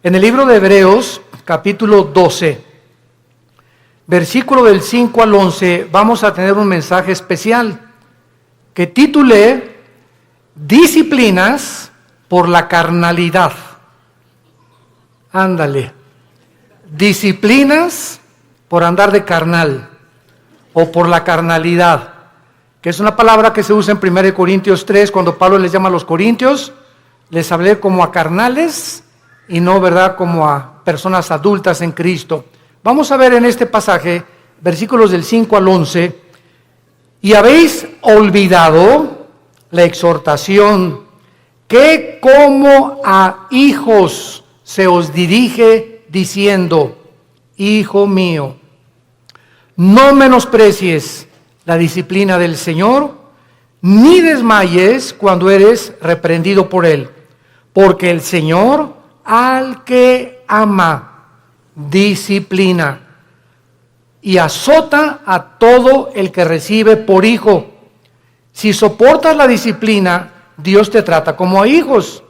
En el libro de Hebreos, capítulo 12, versículo del 5 al 11, vamos a tener un mensaje especial que titulé Disciplinas por la carnalidad. Ándale. Disciplinas por andar de carnal o por la carnalidad, que es una palabra que se usa en 1 Corintios 3, cuando Pablo les llama a los corintios, les hablé como a carnales y no, ¿verdad?, como a personas adultas en Cristo. Vamos a ver en este pasaje, versículos del 5 al 11, y habéis olvidado la exhortación que como a hijos se os dirige diciendo, Hijo mío, no menosprecies la disciplina del Señor, ni desmayes cuando eres reprendido por Él, porque el Señor al que ama disciplina y azota a todo el que recibe por hijo. Si soportas la disciplina, Dios te trata como a hijos,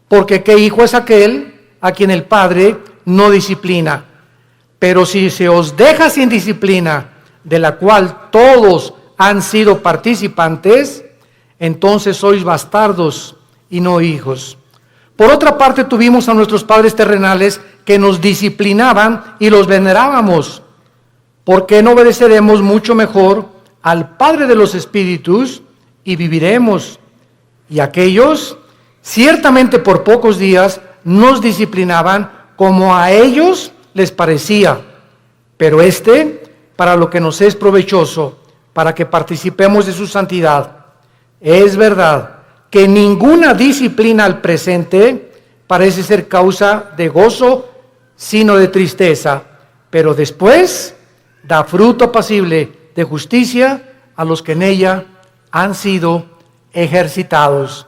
porque ¿qué hijo es aquel a quien el Padre no disciplina? Pero si se os deja sin disciplina, de la cual todos han sido participantes, entonces sois bastardos y no hijos. Por otra parte, tuvimos a nuestros padres terrenales que nos disciplinaban y los venerábamos. ¿Por qué no obedeceremos mucho mejor al Padre de los Espíritus y viviremos? Y aquellos, ciertamente por pocos días, nos disciplinaban como a ellos les parecía, pero para lo que nos es provechoso, para que participemos de su santidad. Es verdad que ninguna disciplina al presente parece ser causa de gozo, sino de tristeza, pero después da fruto apacible de justicia a los que en ella han sido ejercitados.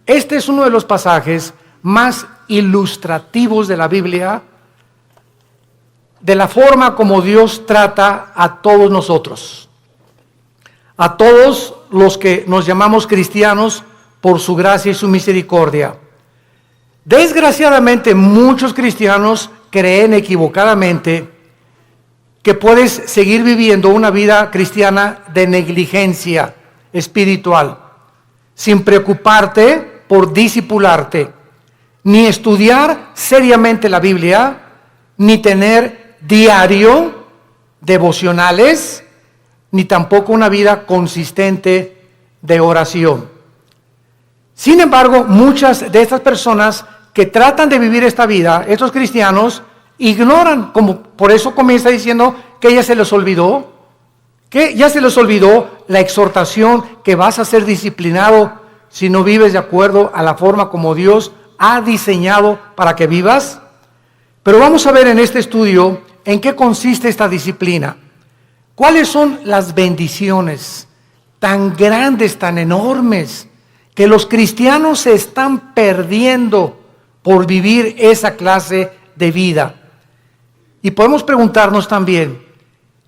Este es uno de los pasajes más ilustrativos de la Biblia, de la forma como Dios trata a todos nosotros, a todos los que nos llamamos cristianos por su gracia y su misericordia. Desgraciadamente, muchos cristianos creen equivocadamente que puedes seguir viviendo una vida cristiana de negligencia espiritual, sin preocuparte por discipularte, ni estudiar seriamente la Biblia, ni tener diario devocionales, ni tampoco una vida consistente de oración. Sin embargo, muchas de estas personas que tratan de vivir esta vida, estos cristianos, ignoran, como por eso comienza diciendo que ya se les olvidó, la exhortación que vas a ser disciplinado si no vives de acuerdo a la forma como Dios ha diseñado para que vivas. Pero vamos a ver en este estudio en qué consiste esta disciplina. ¿Cuáles son las bendiciones tan grandes, tan enormes, que los cristianos se están perdiendo por vivir esa clase de vida? Y podemos preguntarnos también,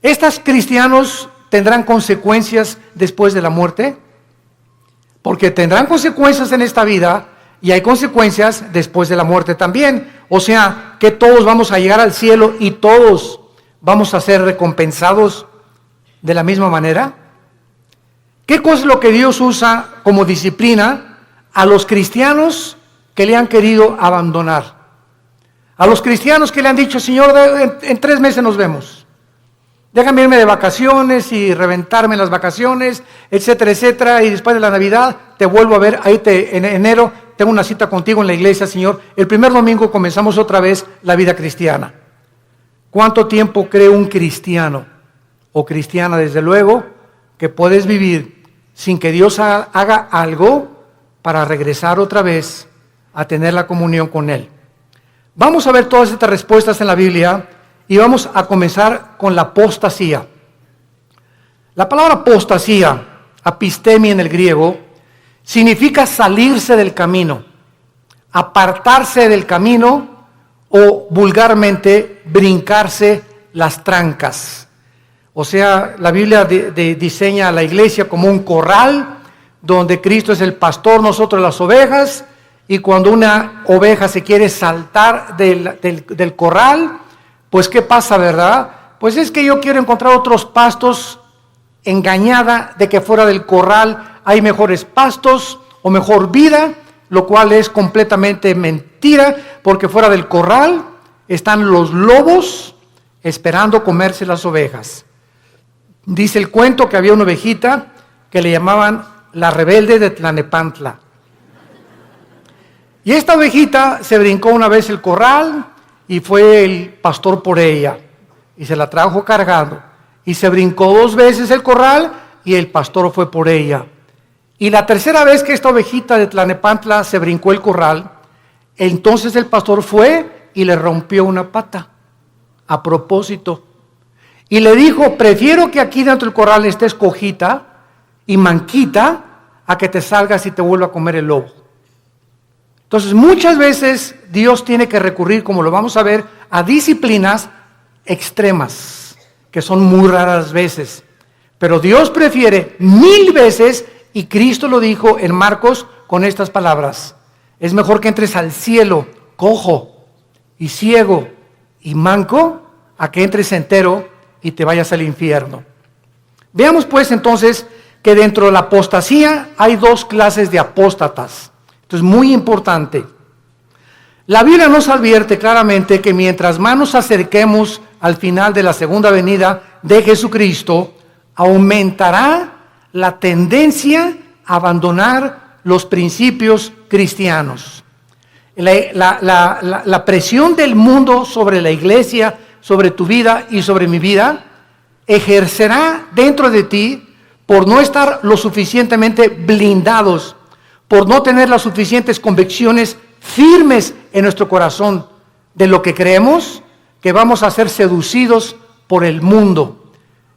¿estos cristianos tendrán consecuencias después de la muerte? Porque tendrán consecuencias en esta vida y hay consecuencias después de la muerte también. O sea, que todos vamos a llegar al cielo y todos vamos a ser recompensados de la misma manera. ¿Qué cosa es lo que Dios usa como disciplina a los cristianos que le han querido abandonar? A los cristianos que le han dicho, Señor, en 3 meses nos vemos. Déjame irme de vacaciones y reventarme las vacaciones, etcétera, etcétera, y después de la Navidad te vuelvo a ver, en enero tengo una cita contigo en la iglesia, Señor. El primer domingo comenzamos otra vez la vida cristiana. ¿Cuánto tiempo cree un cristiano o cristiana, desde luego, que puedes vivir sin que Dios haga algo para regresar otra vez a tener la comunión con Él? Vamos a ver todas estas respuestas en la Biblia y vamos a comenzar con la apostasía. La palabra apostasía, apistemia en el griego, significa salirse del camino, apartarse del camino o vulgarmente brincarse las trancas. O sea, la Biblia diseña a la iglesia como un corral donde Cristo es el pastor, nosotros las ovejas, y cuando una oveja se quiere saltar del corral, pues ¿qué pasa, verdad? Pues es que yo quiero encontrar otros pastos, engañada de que fuera del corral hay mejores pastos o mejor vida, lo cual es completamente mentira, porque fuera del corral están los lobos esperando comerse las ovejas. Dice el cuento que había una ovejita que le llamaban la rebelde de Tlanepantla. Y esta ovejita se brincó una vez el corral y fue el pastor por ella y se la trajo cargando. Y se brincó 2 veces el corral y el pastor fue por ella. Y la tercera vez que esta ovejita de Tlanepantla se brincó el corral, entonces el pastor fue y le rompió una pata a propósito. Y le dijo, prefiero que aquí dentro del corral estés cojita y manquita a que te salgas y te vuelva a comer el lobo. Entonces muchas veces Dios tiene que recurrir, como lo vamos a ver, a disciplinas extremas, que son muy raras veces. Pero Dios prefiere 1000 veces, y Cristo lo dijo en Marcos con estas palabras: es mejor que entres al cielo cojo y ciego y manco, a que entres entero y te vayas al infierno. Veamos pues entonces que dentro de la apostasía hay 2 clases de apóstatas. Esto es muy importante. La Biblia nos advierte claramente que mientras más nos acerquemos al final de la segunda venida de Jesucristo, aumentará la tendencia a abandonar los principios cristianos. La presión del mundo sobre la iglesia, sobre tu vida y sobre mi vida, ejercerá dentro de ti por no estar lo suficientemente blindados, por no tener las suficientes convicciones firmes en nuestro corazón de lo que creemos, que vamos a ser seducidos por el mundo.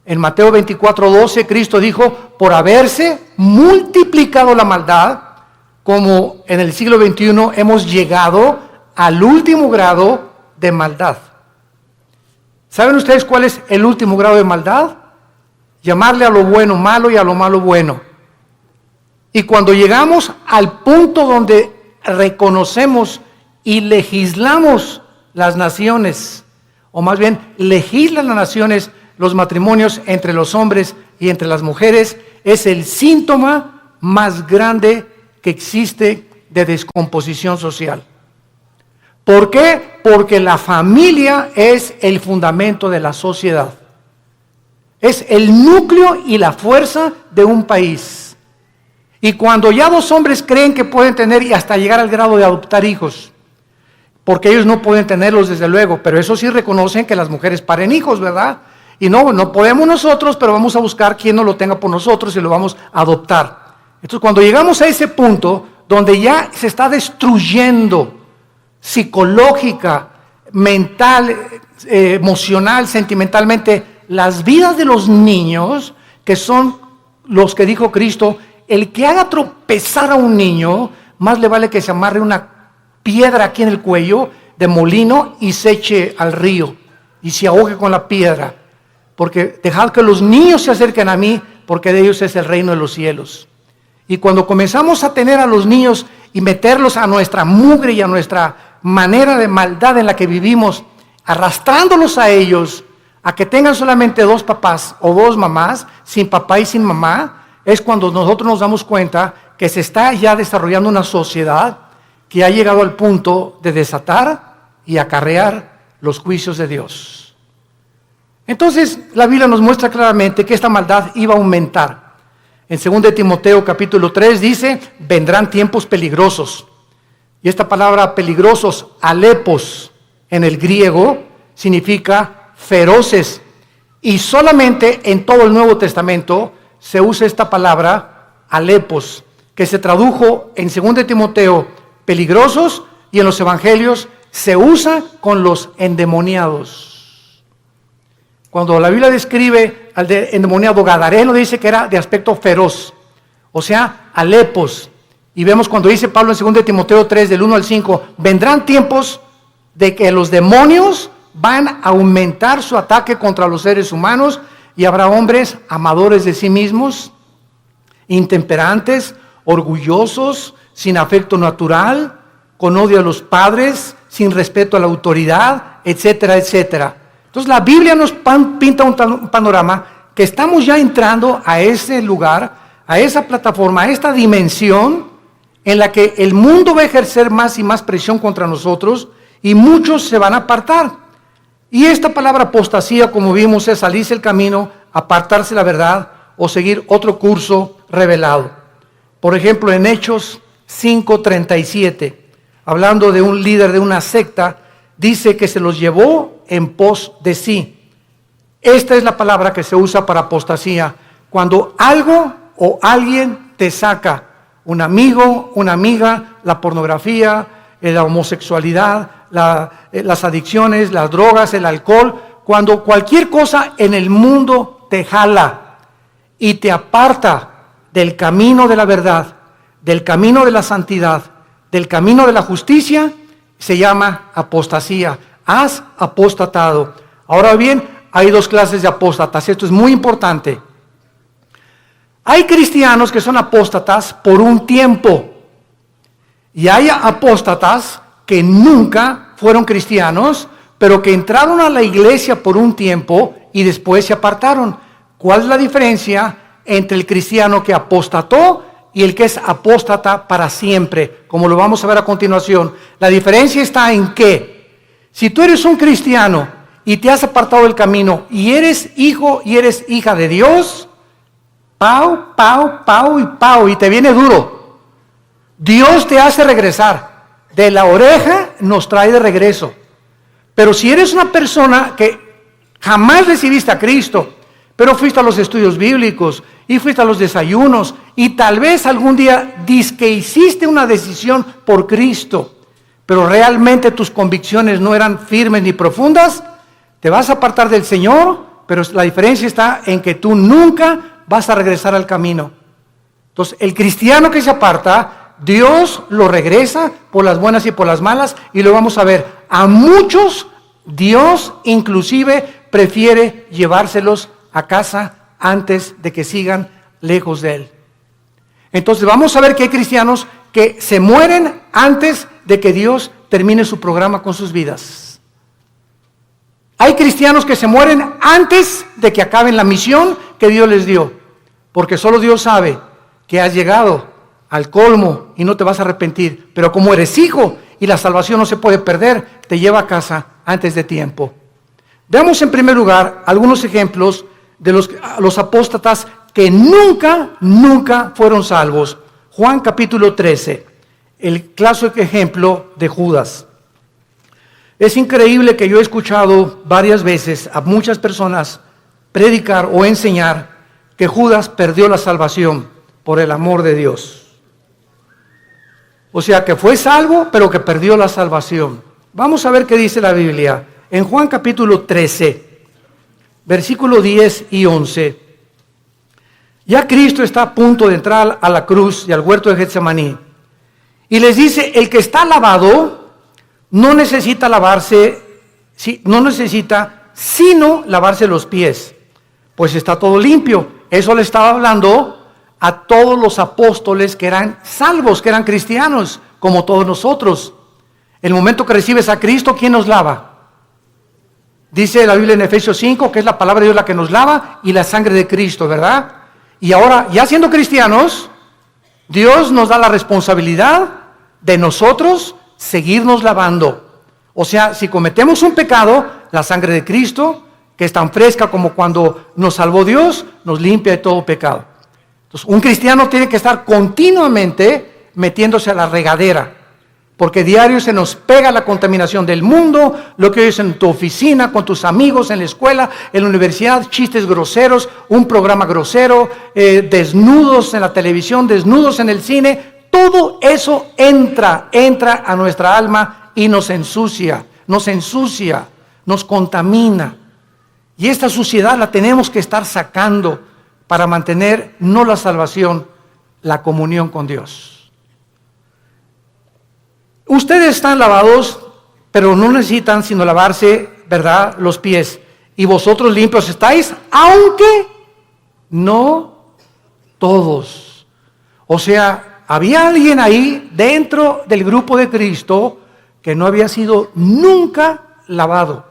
En Mateo 24:12, Cristo dijo, por haberse multiplicado la maldad, como en el siglo XXI hemos llegado al último grado de maldad. ¿Saben ustedes cuál es el último grado de maldad? Llamarle a lo bueno malo y a lo malo bueno. Y cuando llegamos al punto donde reconocemos y legislamos las naciones, o más bien legislan las naciones los matrimonios entre los hombres y entre las mujeres, es el síntoma más grande que existe de descomposición social. ¿Por qué? Porque la familia es el fundamento de la sociedad. Es el núcleo y la fuerza de un país. Y cuando ya 2 hombres creen que pueden tener y hasta llegar al grado de adoptar hijos, porque ellos no pueden tenerlos desde luego, pero eso sí reconocen que las mujeres paren hijos, ¿verdad? Y no podemos nosotros, pero vamos a buscar quien no lo tenga por nosotros y lo vamos a adoptar. Entonces cuando llegamos a ese punto donde ya se está destruyendo psicológica, mental, emocional, sentimentalmente, las vidas de los niños, que son los que dijo Cristo, el que haga tropezar a un niño, más le vale que se amarre una piedra aquí en el cuello de molino y se eche al río y se ahogue con la piedra, porque dejad que los niños se acerquen a mí, porque de ellos es el reino de los cielos. Y cuando comenzamos a tener a los niños y meterlos a nuestra mugre y a nuestra manera de maldad en la que vivimos, arrastrándolos a ellos a que tengan solamente 2 papás o 2 mamás, sin papá y sin mamá, es cuando nosotros nos damos cuenta que se está ya desarrollando una sociedad que ha llegado al punto de desatar y acarrear los juicios de Dios. Entonces la Biblia nos muestra claramente que esta maldad iba a aumentar. En 2 Timoteo capítulo 3 dice, vendrán tiempos peligrosos. Y esta palabra peligrosos, alepos, en el griego, significa feroces. Y solamente en todo el Nuevo Testamento se usa esta palabra, alepos, que se tradujo en 2 Timoteo, peligrosos, y en los evangelios se usa con los endemoniados. Cuando la Biblia describe al endemoniado gadareno, dice que era de aspecto feroz, o sea, alepos. Y vemos cuando dice Pablo en 2 Timoteo 3, del 1 al 5, vendrán tiempos de que los demonios van a aumentar su ataque contra los seres humanos, y habrá hombres amadores de sí mismos, intemperantes, orgullosos, sin afecto natural, con odio a los padres, sin respeto a la autoridad, etcétera, etcétera. Entonces la Biblia nos pinta un panorama que estamos ya entrando a ese lugar, a esa plataforma, a esta dimensión en la que el mundo va a ejercer más y más presión contra nosotros y muchos se van a apartar. Y esta palabra apostasía, como vimos, es salirse del camino, apartarse de la verdad o seguir otro curso revelado. Por ejemplo, en Hechos 5:37, hablando de un líder de una secta, dice que se los llevó en pos de sí. Esta es la palabra que se usa para apostasía, cuando algo o alguien te saca, un amigo, una amiga, la pornografía, la homosexualidad, las adicciones, las drogas, el alcohol, cuando cualquier cosa en el mundo te jala y te aparta del camino de la verdad, del camino de la santidad, del camino de la justicia, se llama apostasía. Has apostatado. Ahora bien, hay dos clases de apóstatas. Esto es muy importante. Hay cristianos que son apóstatas por un tiempo. Y hay apóstatas que nunca fueron cristianos, pero que entraron a la iglesia por un tiempo y después se apartaron. ¿Cuál es la diferencia entre el cristiano que apostató y el que es apóstata para siempre? Como lo vamos a ver a continuación. La diferencia está en que si tú eres un cristiano y te has apartado del camino y eres hijo y eres hija de Dios, pau, pau, pau y pau, y te viene duro. Dios te hace regresar. De la oreja nos trae de regreso. Pero si eres una persona que jamás recibiste a Cristo, pero fuiste a los estudios bíblicos y fuiste a los desayunos y tal vez algún día que hiciste una decisión por Cristo, pero realmente tus convicciones no eran firmes ni profundas, te vas a apartar del Señor, pero la diferencia está en que tú nunca vas a regresar al camino. Entonces, el cristiano que se aparta, Dios lo regresa por las buenas y por las malas, y lo vamos a ver. A muchos Dios inclusive prefiere llevárselos a casa antes de que sigan lejos de Él. Entonces vamos a ver que hay cristianos que se mueren antes de que Dios termine su programa con sus vidas. Hay cristianos que se mueren antes de que acaben la misión que Dios les dio, porque solo Dios sabe que has llegado al colmo y no te vas a arrepentir, pero como eres hijo y la salvación no se puede perder, te lleva a casa antes de tiempo. Veamos en primer lugar algunos ejemplos de los apóstatas que nunca fueron salvos. Juan capítulo 13, el clásico ejemplo de Judas. Es increíble que yo he escuchado varias veces a muchas personas predicar o enseñar que Judas perdió la salvación por el amor de Dios. O sea, que fue salvo, pero que perdió la salvación. Vamos a ver qué dice la Biblia. En Juan capítulo 13, versículo 10 y 11. Ya Cristo está a punto de entrar a la cruz y al huerto de Getsemaní. Y les dice, el que está lavado no necesita sino lavarse los pies, pues está todo limpio. Eso le estaba hablando a todos los apóstoles que eran salvos, que eran cristianos, como todos nosotros. El momento que recibes a Cristo, ¿quién nos lava? Dice la Biblia en Efesios 5 que es la palabra de Dios la que nos lava y la sangre de Cristo, ¿verdad? Y ahora, ya siendo cristianos, Dios nos da la responsabilidad de nosotros seguirnos lavando. O sea, si cometemos un pecado, la sangre de Cristo, que es tan fresca como cuando nos salvó Dios, nos limpia de todo pecado. Entonces, un cristiano tiene que estar continuamente metiéndose a la regadera, porque diario se nos pega la contaminación del mundo, lo que oyes en tu oficina, con tus amigos, en la escuela, en la universidad, chistes groseros, un programa grosero, desnudos en la televisión, desnudos en el cine. Todo eso entra a nuestra alma y nos ensucia, nos contamina. Y esta suciedad la tenemos que estar sacando para mantener no la salvación, la comunión con Dios. Ustedes están lavados, pero no necesitan sino lavarse, ¿verdad?, los pies. Y vosotros limpios estáis, aunque no todos. O sea, había alguien ahí dentro del grupo de Cristo que no había sido nunca lavado.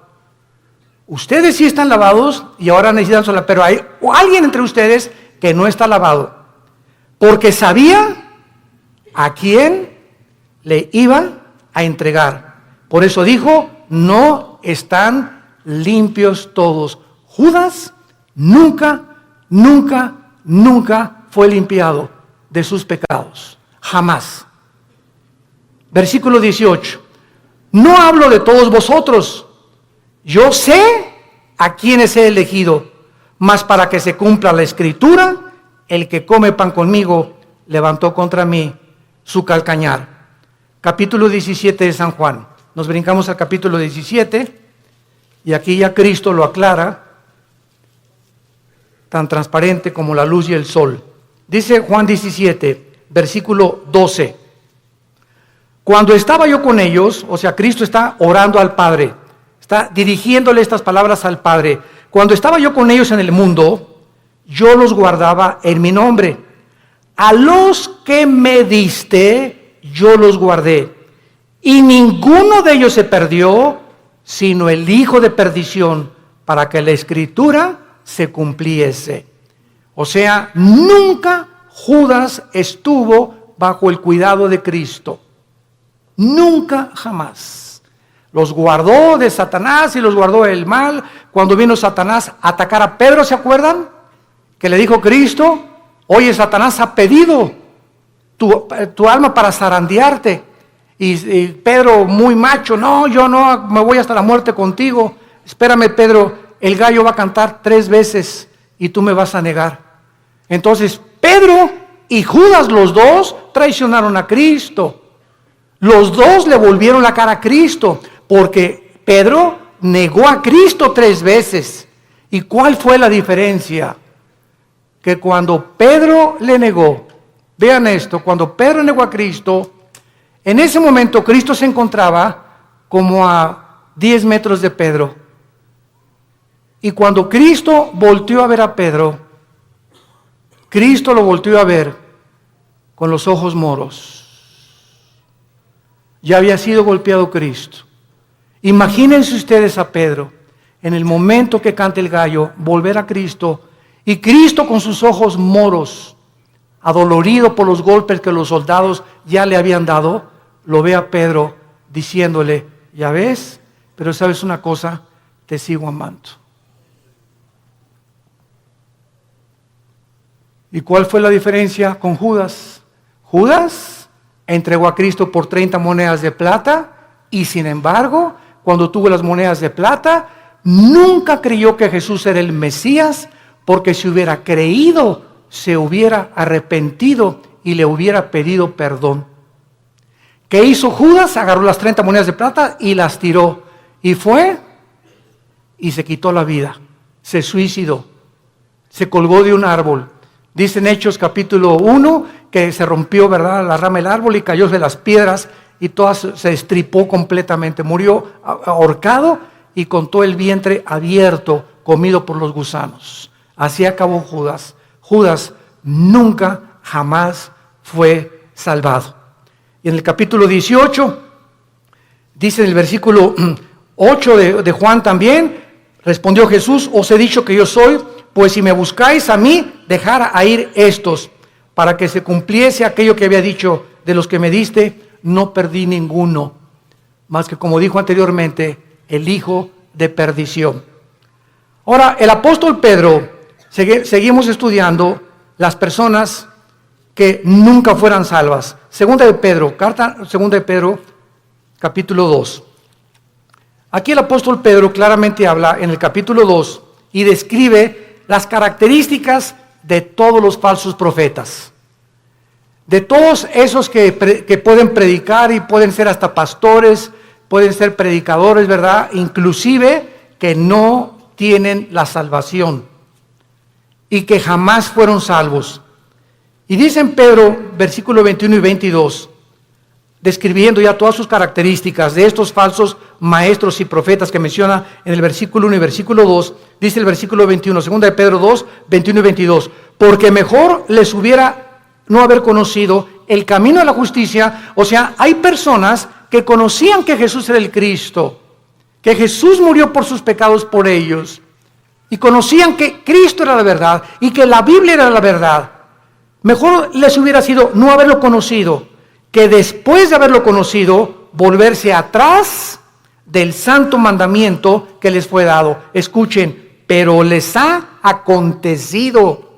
Ustedes sí están lavados y ahora necesitan sola, pero hay alguien entre ustedes que no está lavado, porque sabía a quién le iba a entregar. Por eso dijo, no están limpios todos. Judas nunca fue limpiado de sus pecados, jamás. Versículo 18, no hablo de todos vosotros, yo sé a quienes he elegido, mas para que se cumpla la escritura, el que come pan conmigo levantó contra mí su calcañar. Capítulo 17 de San Juan. Nos brincamos al capítulo 17 y aquí ya Cristo lo aclara, tan transparente como la luz y el sol. Dice Juan 17, versículo 12. Cuando estaba yo con ellos, o sea, Cristo está orando al Padre, está dirigiéndole estas palabras al Padre. Cuando estaba yo con ellos en el mundo, yo los guardaba en mi nombre. A los que me diste, yo los guardé. Y ninguno de ellos se perdió, sino el hijo de perdición, para que la escritura se cumpliese. O sea, nunca Judas estuvo bajo el cuidado de Cristo. Nunca, jamás. Los guardó de Satanás y los guardó del mal. Cuando vino Satanás a atacar a Pedro, ¿se acuerdan? Que le dijo Cristo, oye, Satanás ha pedido tu alma para zarandearte. Y Pedro, muy macho, no, yo no, me voy hasta la muerte contigo. Espérame, Pedro, el gallo va a cantar 3 veces y tú me vas a negar. Entonces, Pedro y Judas, los dos, traicionaron a Cristo. Los dos le volvieron la cara a Cristo, porque Pedro negó a Cristo 3 veces. ¿Y cuál fue la diferencia? Que cuando Pedro le negó, vean esto, cuando Pedro negó a Cristo, en ese momento Cristo se encontraba como a 10 metros de Pedro. Y cuando Cristo volteó a ver a Pedro, Cristo lo volteó a ver con los ojos moros. Ya había sido golpeado Cristo. Imagínense ustedes a Pedro, en el momento que cante el gallo, volver a Cristo, y Cristo con sus ojos moros, adolorido por los golpes que los soldados ya le habían dado, lo ve a Pedro diciéndole, ya ves, pero sabes una cosa, te sigo amando. ¿Y cuál fue la diferencia con Judas? Judas entregó a Cristo por 30 monedas de plata y sin embargo, cuando tuvo las monedas de plata, nunca creyó que Jesús era el Mesías, porque si hubiera creído, se hubiera arrepentido y le hubiera pedido perdón. ¿Qué hizo Judas? Agarró las 30 monedas de plata y las tiró. Y fue y se quitó la vida. Se suicidó. Se colgó de un árbol. Dice en Hechos capítulo 1 que se rompió, ¿verdad?, la rama del árbol y cayó de las piedras y todas se estripó completamente. Murió ahorcado y con todo el vientre abierto, comido por los gusanos. Así acabó Judas. Judas nunca, jamás fue salvado. Y en el capítulo 18, dice en el versículo 8 de Juan también, respondió Jesús, os he dicho que yo soy, pues si me buscáis a mí, dejad a ir estos, para que se cumpliese aquello que había dicho, de los que me diste, no perdí ninguno, más que como dijo anteriormente, el hijo de perdición. Ahora, el apóstol Pedro, seguimos estudiando las personas que nunca fueran salvas. Segunda de Pedro, capítulo 2. Aquí el apóstol Pedro claramente habla en el capítulo 2 y describe las características de todos los falsos profetas. De todos esos que pueden predicar y pueden ser hasta pastores, pueden ser predicadores, ¿verdad? Inclusive que no tienen la salvación y que jamás fueron salvos. Y dice en Pedro, versículo 21 y 22, describiendo ya todas sus características de estos falsos maestros y profetas que menciona en el versículo 1 y versículo 2, dice el versículo 21, segunda de Pedro 2, 21 y 22, porque mejor les hubiera no haber conocido el camino de la justicia. O sea, hay personas que conocían que Jesús era el Cristo, que Jesús murió por sus pecados por ellos, y conocían que Cristo era la verdad y que la Biblia era la verdad. Mejor les hubiera sido no haberlo conocido, que después de haberlo conocido, volverse atrás del santo mandamiento que les fue dado. Escuchen, pero les ha acontecido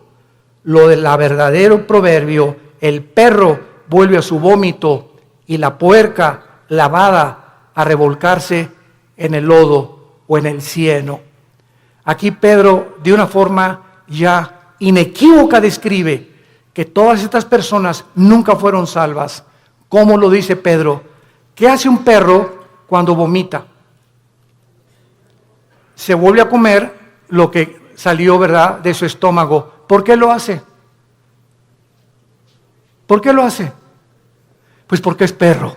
lo del verdadero proverbio: el perro vuelve a su vómito y la puerca lavada a revolcarse en el lodo o en el cieno. Aquí Pedro, de una forma ya inequívoca, describe que todas estas personas nunca fueron salvas. ¿Cómo lo dice Pedro? ¿Qué hace un perro cuando vomita? Se vuelve a comer lo que salió, ¿verdad?, de su estómago. ¿Por qué lo hace? ¿Por qué lo hace? Pues porque es perro.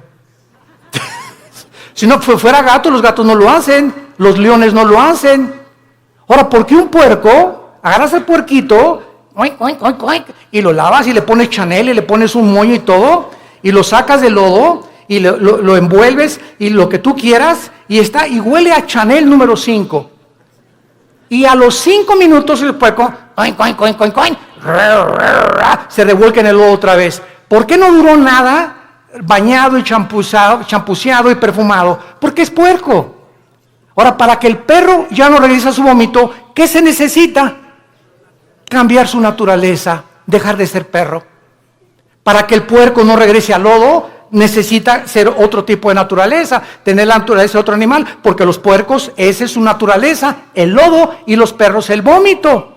Si no fuera gato, los gatos no lo hacen, los leones no lo hacen. Ahora, ¿por qué un puerco? Agarras al puerquito, oink, oink, oink, oink, y lo lavas y le pones Chanel y le pones un moño y todo, y lo sacas del lodo y lo envuelves y lo que tú quieras, y está y huele a Chanel número 5. Y a los 5 minutos el puerco oink, oink, oink, oink, oink, se revuelca en el lodo otra vez. ¿Por qué no duró nada bañado y champuceado y perfumado? Porque es puerco. Ahora, para que el perro ya no regrese a su vómito, ¿qué se necesita? Cambiar su naturaleza, dejar de ser perro. Para que el puerco no regrese al lodo, necesita ser otro tipo de naturaleza, tener la naturaleza de otro animal, porque los puercos, esa es su naturaleza, el lodo, y los perros el vómito.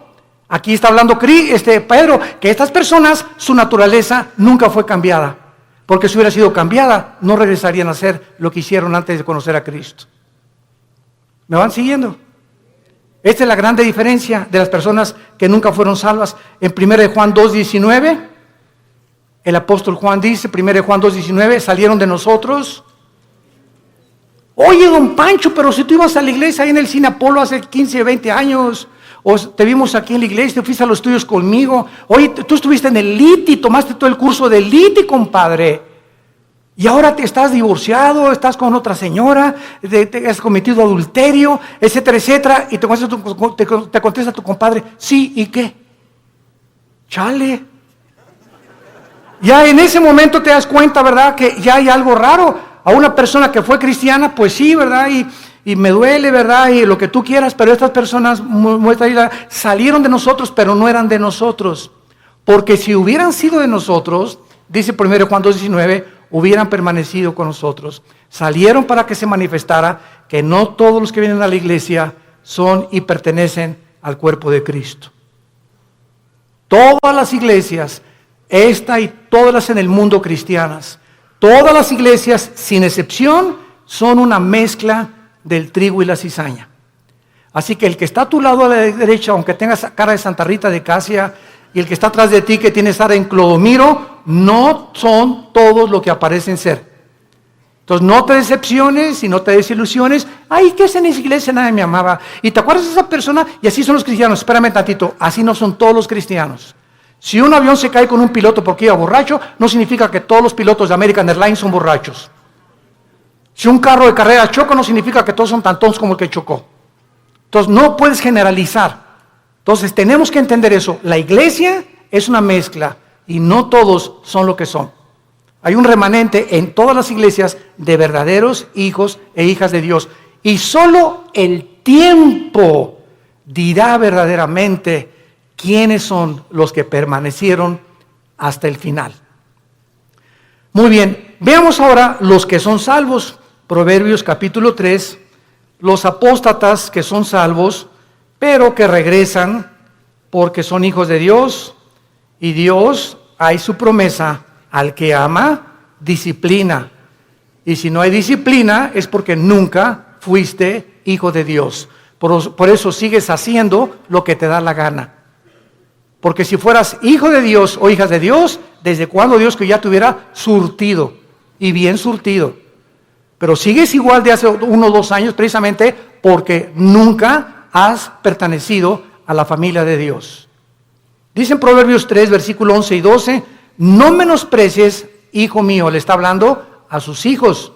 Aquí está hablando Pedro, que estas personas, su naturaleza nunca fue cambiada, porque si hubiera sido cambiada, no regresarían a ser lo que hicieron antes de conocer a Cristo. ¿Me van siguiendo? Esta es la grande diferencia de las personas que nunca fueron salvas. En 1 Juan 2:19, el apóstol Juan dice, 1 Juan 2:19, salieron de nosotros. Oye, don Pancho, pero si tú ibas a la iglesia ahí en el Cine Apolo hace 15, 20 años, o te vimos aquí en la iglesia, te fuiste a los estudios conmigo. Oye, tú estuviste en el LITI, tomaste todo el curso del LITI, compadre. Y ahora te estás divorciado, estás con otra señora, te has cometido adulterio, etcétera, etcétera. Y te contesta tu compadre, sí, ¿y qué? Chale. Ya en ese momento te das cuenta, ¿verdad?, que ya hay algo raro. A una persona que fue cristiana, pues sí, ¿verdad? Y me duele, ¿verdad? Y lo que tú quieras, pero estas personas salieron de nosotros, pero no eran de nosotros. Porque si hubieran sido de nosotros, dice 1 Juan 2:19, hubieran permanecido con nosotros. Salieron para que se manifestara que no todos los que vienen a la iglesia son y pertenecen al cuerpo de Cristo. Todas las iglesias, esta y todas las en el mundo cristianas, todas las iglesias, sin excepción, son una mezcla del trigo y la cizaña. Así que el que está a tu lado a la derecha, aunque tengas cara de Santa Rita de Casia, y el que está atrás de ti, que tiene cara en Clodomiro, no son todos lo que aparecen ser. Entonces no te decepciones y no te desilusiones. Ay, ¿qué hacen en esa iglesia? Nadie me amaba. ¿Y te acuerdas de esa persona? Y así son los cristianos. Espérame tantito, así no son todos los cristianos. Si un avión se cae con un piloto porque iba borracho, no significa que todos los pilotos de American Airlines son borrachos. Si un carro de carrera choca, no significa que todos son tan tontos como el que chocó. Entonces no puedes generalizar. Entonces tenemos que entender eso. La iglesia es una mezcla y no todos son lo que son. Hay un remanente en todas las iglesias de verdaderos hijos e hijas de Dios. Y solo el tiempo dirá verdaderamente quiénes son los que permanecieron hasta el final. Muy bien, veamos ahora los que son salvos. Proverbios capítulo 3, los apóstatas que son salvos, pero que regresan porque son hijos de Dios, y Dios, hay su promesa, al que ama, disciplina. Y si no hay disciplina, es porque nunca fuiste hijo de Dios. Por eso sigues haciendo lo que te da la gana. Porque si fueras hijo de Dios o hijas de Dios, ¿desde cuándo Dios que ya te hubiera surtido? Y bien surtido. Pero sigues igual de hace 1 o 2 años, precisamente porque nunca has pertenecido a la familia de Dice en Proverbios 3, versículo 11 y 12, no menosprecies, hijo mío, le está hablando a sus hijos,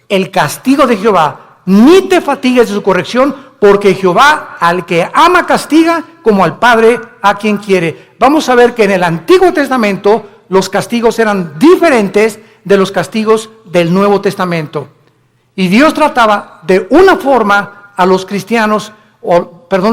el castigo de Jehová, ni te fatigues de su corrección, porque Jehová al que ama castiga, como al padre a quien quiere. Vamos a ver que en el Antiguo Testamento los castigos eran diferentes de los castigos del Nuevo Testamento. Y Dios trataba de una forma a los cristianos,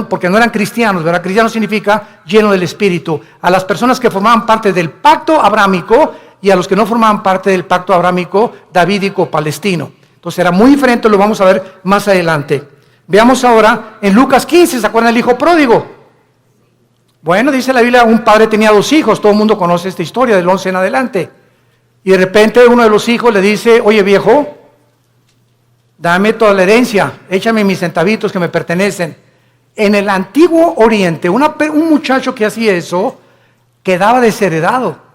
porque no eran cristianos, ¿verdad? Cristiano significa lleno del Espíritu. A las personas que formaban parte del pacto abrámico y a los que no formaban parte del pacto abrámico davídico palestino. Entonces era muy diferente, lo vamos a ver más adelante. Veamos ahora en Lucas 15, ¿se acuerdan del hijo pródigo? Bueno, dice la Biblia, un padre tenía 2 hijos, todo el mundo conoce esta historia del 11 en adelante. Y de repente uno de los hijos le dice, oye viejo, dame toda la herencia, échame mis centavitos que me pertenecen. En el antiguo Oriente, un muchacho que hacía eso, quedaba desheredado.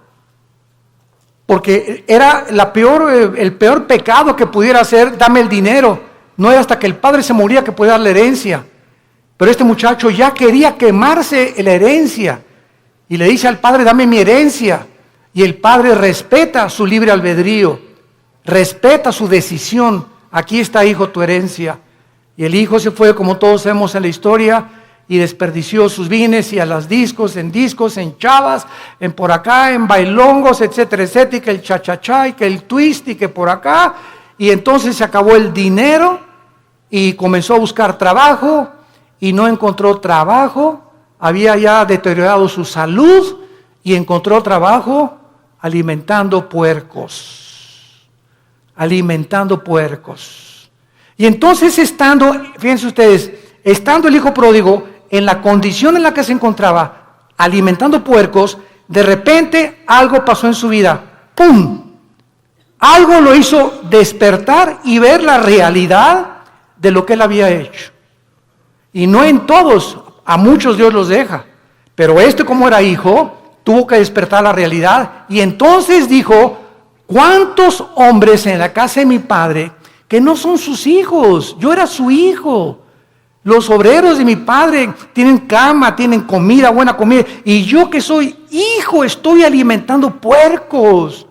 Porque era el peor pecado que pudiera hacer, dame el dinero. No era hasta que el padre se moría que podía dar la herencia. Pero este muchacho ya quería quemarse la herencia. Y le dice al padre, dame mi herencia. Y el padre respeta su libre albedrío. Respeta su decisión. Aquí está, hijo, tu herencia. Y el hijo se fue, como todos sabemos en la historia, y desperdició sus bienes y a las discos, en chavas, en por acá, en bailongos, etcétera, etcétera, y que el cha-cha-cha, y que el twist, y que por acá. Y entonces se acabó el dinero y comenzó a buscar trabajo y no encontró trabajo. Había ya deteriorado su salud y encontró trabajo alimentando puercos. Alimentando puercos. Y entonces fíjense ustedes, estando el hijo pródigo en la condición en la que se encontraba, alimentando puercos, de repente algo pasó en su vida. ¡Pum! Algo lo hizo despertar y ver la realidad de lo que él había hecho. Y no en todos, a muchos Dios los deja. Pero como era hijo, tuvo que despertar la realidad. Y entonces dijo, ¿cuántos hombres en la casa de mi padre que no son sus hijos? Yo era su hijo. Los obreros de mi padre tienen cama, tienen comida, buena comida. Y yo que soy hijo, estoy alimentando puercos.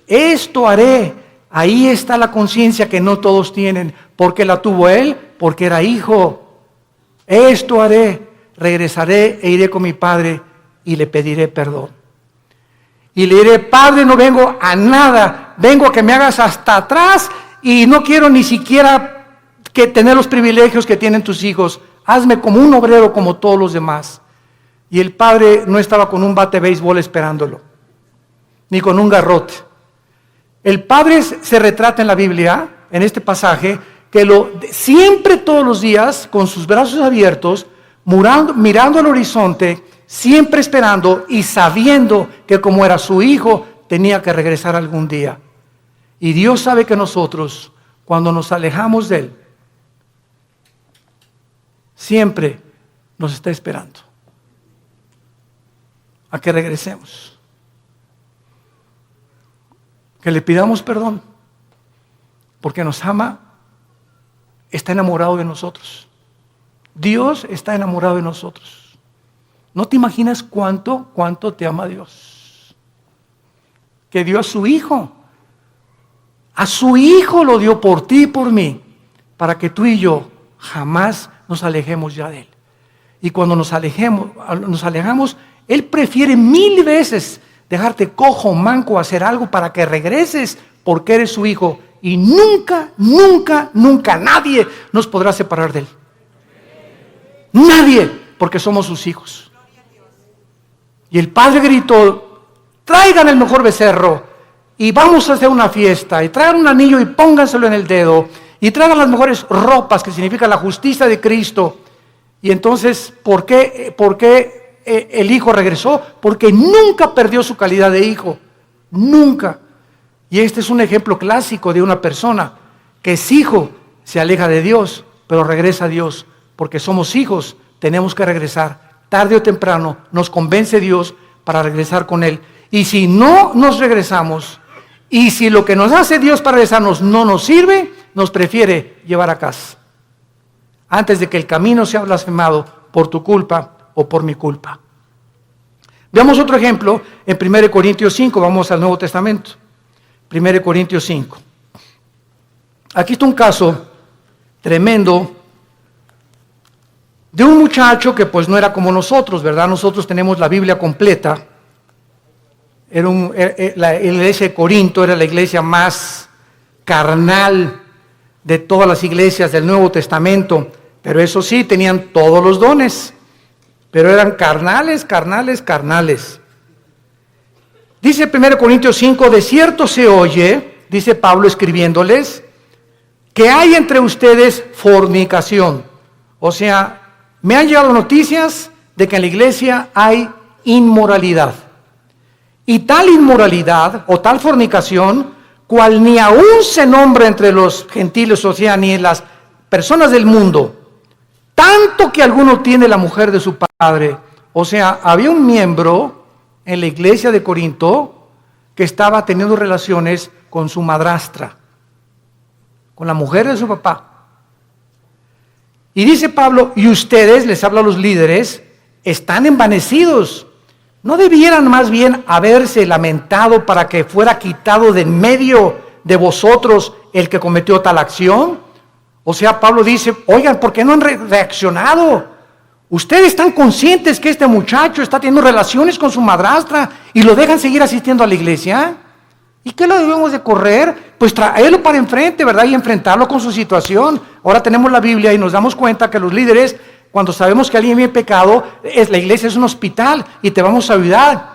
Esto haré. Ahí está la conciencia que no todos tienen. ¿Por qué la tuvo él? Porque era hijo. Esto haré. Regresaré e iré con mi padre y le pediré perdón. Y le diré, padre, no vengo a nada. Vengo a que me hagas hasta atrás y no quiero ni siquiera que tener los privilegios que tienen tus hijos. Hazme como un obrero como todos los demás. Y el padre no estaba con un bate de béisbol esperándolo, ni con un garrote. El padre se retrata en la Biblia, en este pasaje, que siempre todos los días, con sus brazos abiertos, mirando al horizonte, siempre esperando y sabiendo que como era su hijo, tenía que regresar algún día. Y Dios sabe que nosotros, cuando nos alejamos de Él, siempre nos está esperando a que regresemos, que le pidamos perdón, porque nos ama, está enamorado de nosotros. Dios está enamorado de nosotros. No te imaginas cuánto te ama Dios, que dio a su hijo. A su hijo lo dio por ti y por mí, para que tú y yo jamás nos alejemos ya de Él. Y cuando nos alejamos, Él prefiere 1000 veces dejarte cojo, manco, hacer algo para que regreses, porque eres su hijo. Y nunca, nunca, nunca nadie nos podrá separar de Él. Nadie, porque somos sus hijos. Y el padre gritó, traigan el mejor becerro y vamos a hacer una fiesta, y traigan un anillo y pónganselo en el dedo, y traigan las mejores ropas, que significa la justicia de Cristo. Y entonces, ¿por qué el hijo regresó? Porque nunca perdió su calidad de hijo, nunca. Y este es un ejemplo clásico de una persona que es hijo, se aleja de Dios, pero regresa a Dios, porque somos hijos, tenemos que regresar. Tarde o temprano nos convence Dios para regresar con Él. Y si no nos regresamos, y si lo que nos hace Dios para regresarnos no nos sirve, nos prefiere llevar a casa, antes de que el camino sea blasfemado por tu culpa o por mi culpa. Veamos otro ejemplo en 1 Corintios 5, vamos al Nuevo Testamento. 1 Corintios 5. Aquí está un caso tremendo de un muchacho que pues no era como nosotros, ¿verdad? Nosotros tenemos la Biblia completa. La iglesia de Corinto era la iglesia más carnal de todas las iglesias del Nuevo Testamento, pero eso sí, tenían todos los dones, pero eran carnales. Dice 1 Corintios 5, de cierto se oye, dice Pablo escribiéndoles, que hay entre ustedes fornicación. O sea, me han llegado noticias de que en la iglesia hay inmoralidad. Y tal inmoralidad o tal fornicación, cual ni aún se nombra entre los gentiles, o sea, ni en las personas del mundo, tanto que alguno tiene la mujer de su padre. O sea, había un miembro en la iglesia de Corinto que estaba teniendo relaciones con su madrastra, con la mujer de su papá. Y dice Pablo, y ustedes, les habla a los líderes, están envanecidos. ¿No debieran más bien haberse lamentado para que fuera quitado de en medio de vosotros el que cometió tal acción? O sea, Pablo dice, oigan, ¿por qué no han reaccionado? Ustedes están conscientes que este muchacho está teniendo relaciones con su madrastra y lo dejan seguir asistiendo a la iglesia. ¿Y qué lo debemos de correr? Pues traerlo para enfrente, ¿verdad? Y enfrentarlo con su situación. Ahora tenemos la Biblia y nos damos cuenta que los líderes, cuando sabemos que alguien viene pecado, la iglesia es un hospital y te vamos a ayudar.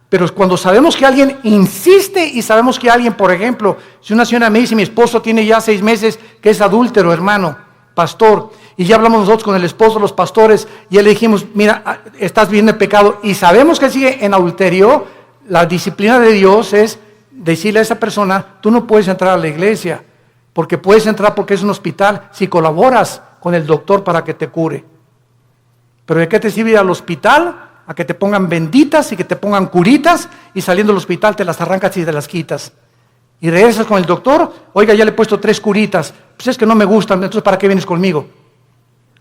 Pero cuando sabemos que alguien insiste y sabemos que alguien, por ejemplo, si una señora me dice, mi esposo tiene ya 6 meses que es adúltero, hermano, pastor, y ya hablamos nosotros con el esposo, los pastores, y ya le dijimos, mira, estás viviendo en pecado, y sabemos que sigue en adulterio, la disciplina de Dios es decirle a esa persona, tú no puedes entrar a la iglesia, porque puedes entrar porque es un hospital, si colaboras con el doctor para que te cure. Pero ¿de qué te sirve ir al hospital? A que te pongan benditas y que te pongan curitas, y saliendo del hospital te las arrancas y te las quitas. Y regresas con el doctor, oiga, ya le he puesto 3 curitas, pues es que no me gustan, entonces ¿para qué vienes conmigo?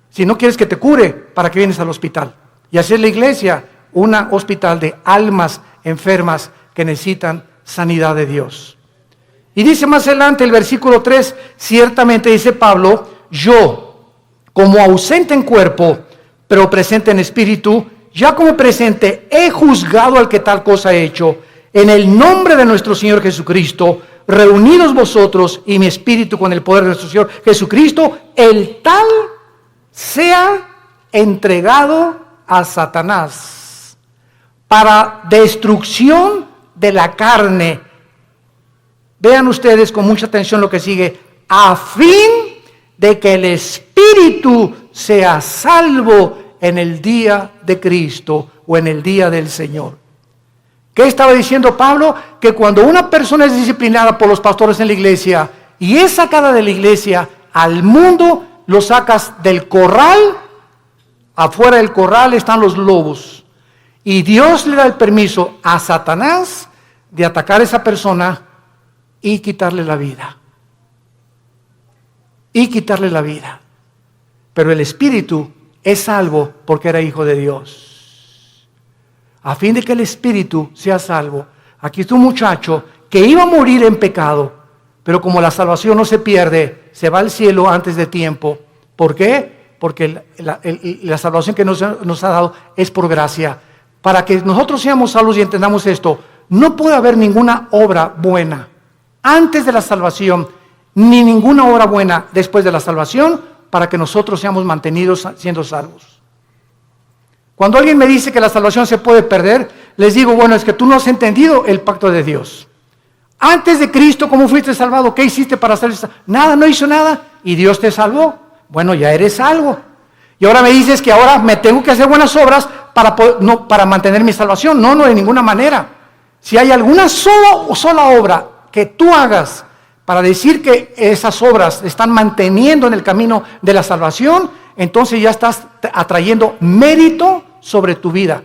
Si no quieres que te cure, ¿para qué vienes al hospital? Y así es la iglesia, un hospital de almas enfermas que necesitan sanidad de Dios. Y dice más adelante el versículo 3, ciertamente dice Pablo, yo, como ausente en cuerpo, pero presente en espíritu, ya como presente he juzgado al que tal cosa ha hecho, en el nombre de nuestro Señor Jesucristo, reunidos vosotros y mi espíritu con el poder de nuestro Señor Jesucristo, el tal sea entregado a Satanás para destrucción de la carne. Vean ustedes con mucha atención lo que sigue, a fin de que el espíritu sea salvo en el día de Cristo o en el día del Señor. ¿Qué estaba diciendo Pablo? Que cuando una persona es disciplinada por los pastores en la iglesia y es sacada de la iglesia al mundo, lo sacas del corral, afuera del corral están los lobos. Y Dios le da el permiso a Satanás de atacar a esa persona y quitarle la vida. Y quitarle la vida. Pero el espíritu es salvo porque era hijo de Dios. A fin de que el espíritu sea salvo. Aquí está un muchacho que iba a morir en pecado, pero como la salvación no se pierde, se va al cielo antes de tiempo. ¿Por qué? Porque la salvación que nos ha dado es por gracia. Para que nosotros seamos salvos y entendamos esto, no puede haber ninguna obra buena antes de la salvación, ni ninguna obra buena después de la salvación, para que nosotros seamos mantenidos siendo salvos. Cuando alguien me dice que la salvación se puede perder, les digo, bueno, es que tú no has entendido el pacto de Dios. Antes de Cristo, ¿cómo fuiste salvado? ¿Qué hiciste para ser salvo? Nada, no hizo nada. ¿Y Dios te salvó? Bueno, ya eres salvo. Y ahora me dices que ahora me tengo que hacer buenas obras para mantener mi salvación. No, de ninguna manera. Si hay alguna sola obra que tú hagas para decir que esas obras están manteniendo en el camino de la salvación, entonces ya estás atrayendo mérito sobre tu vida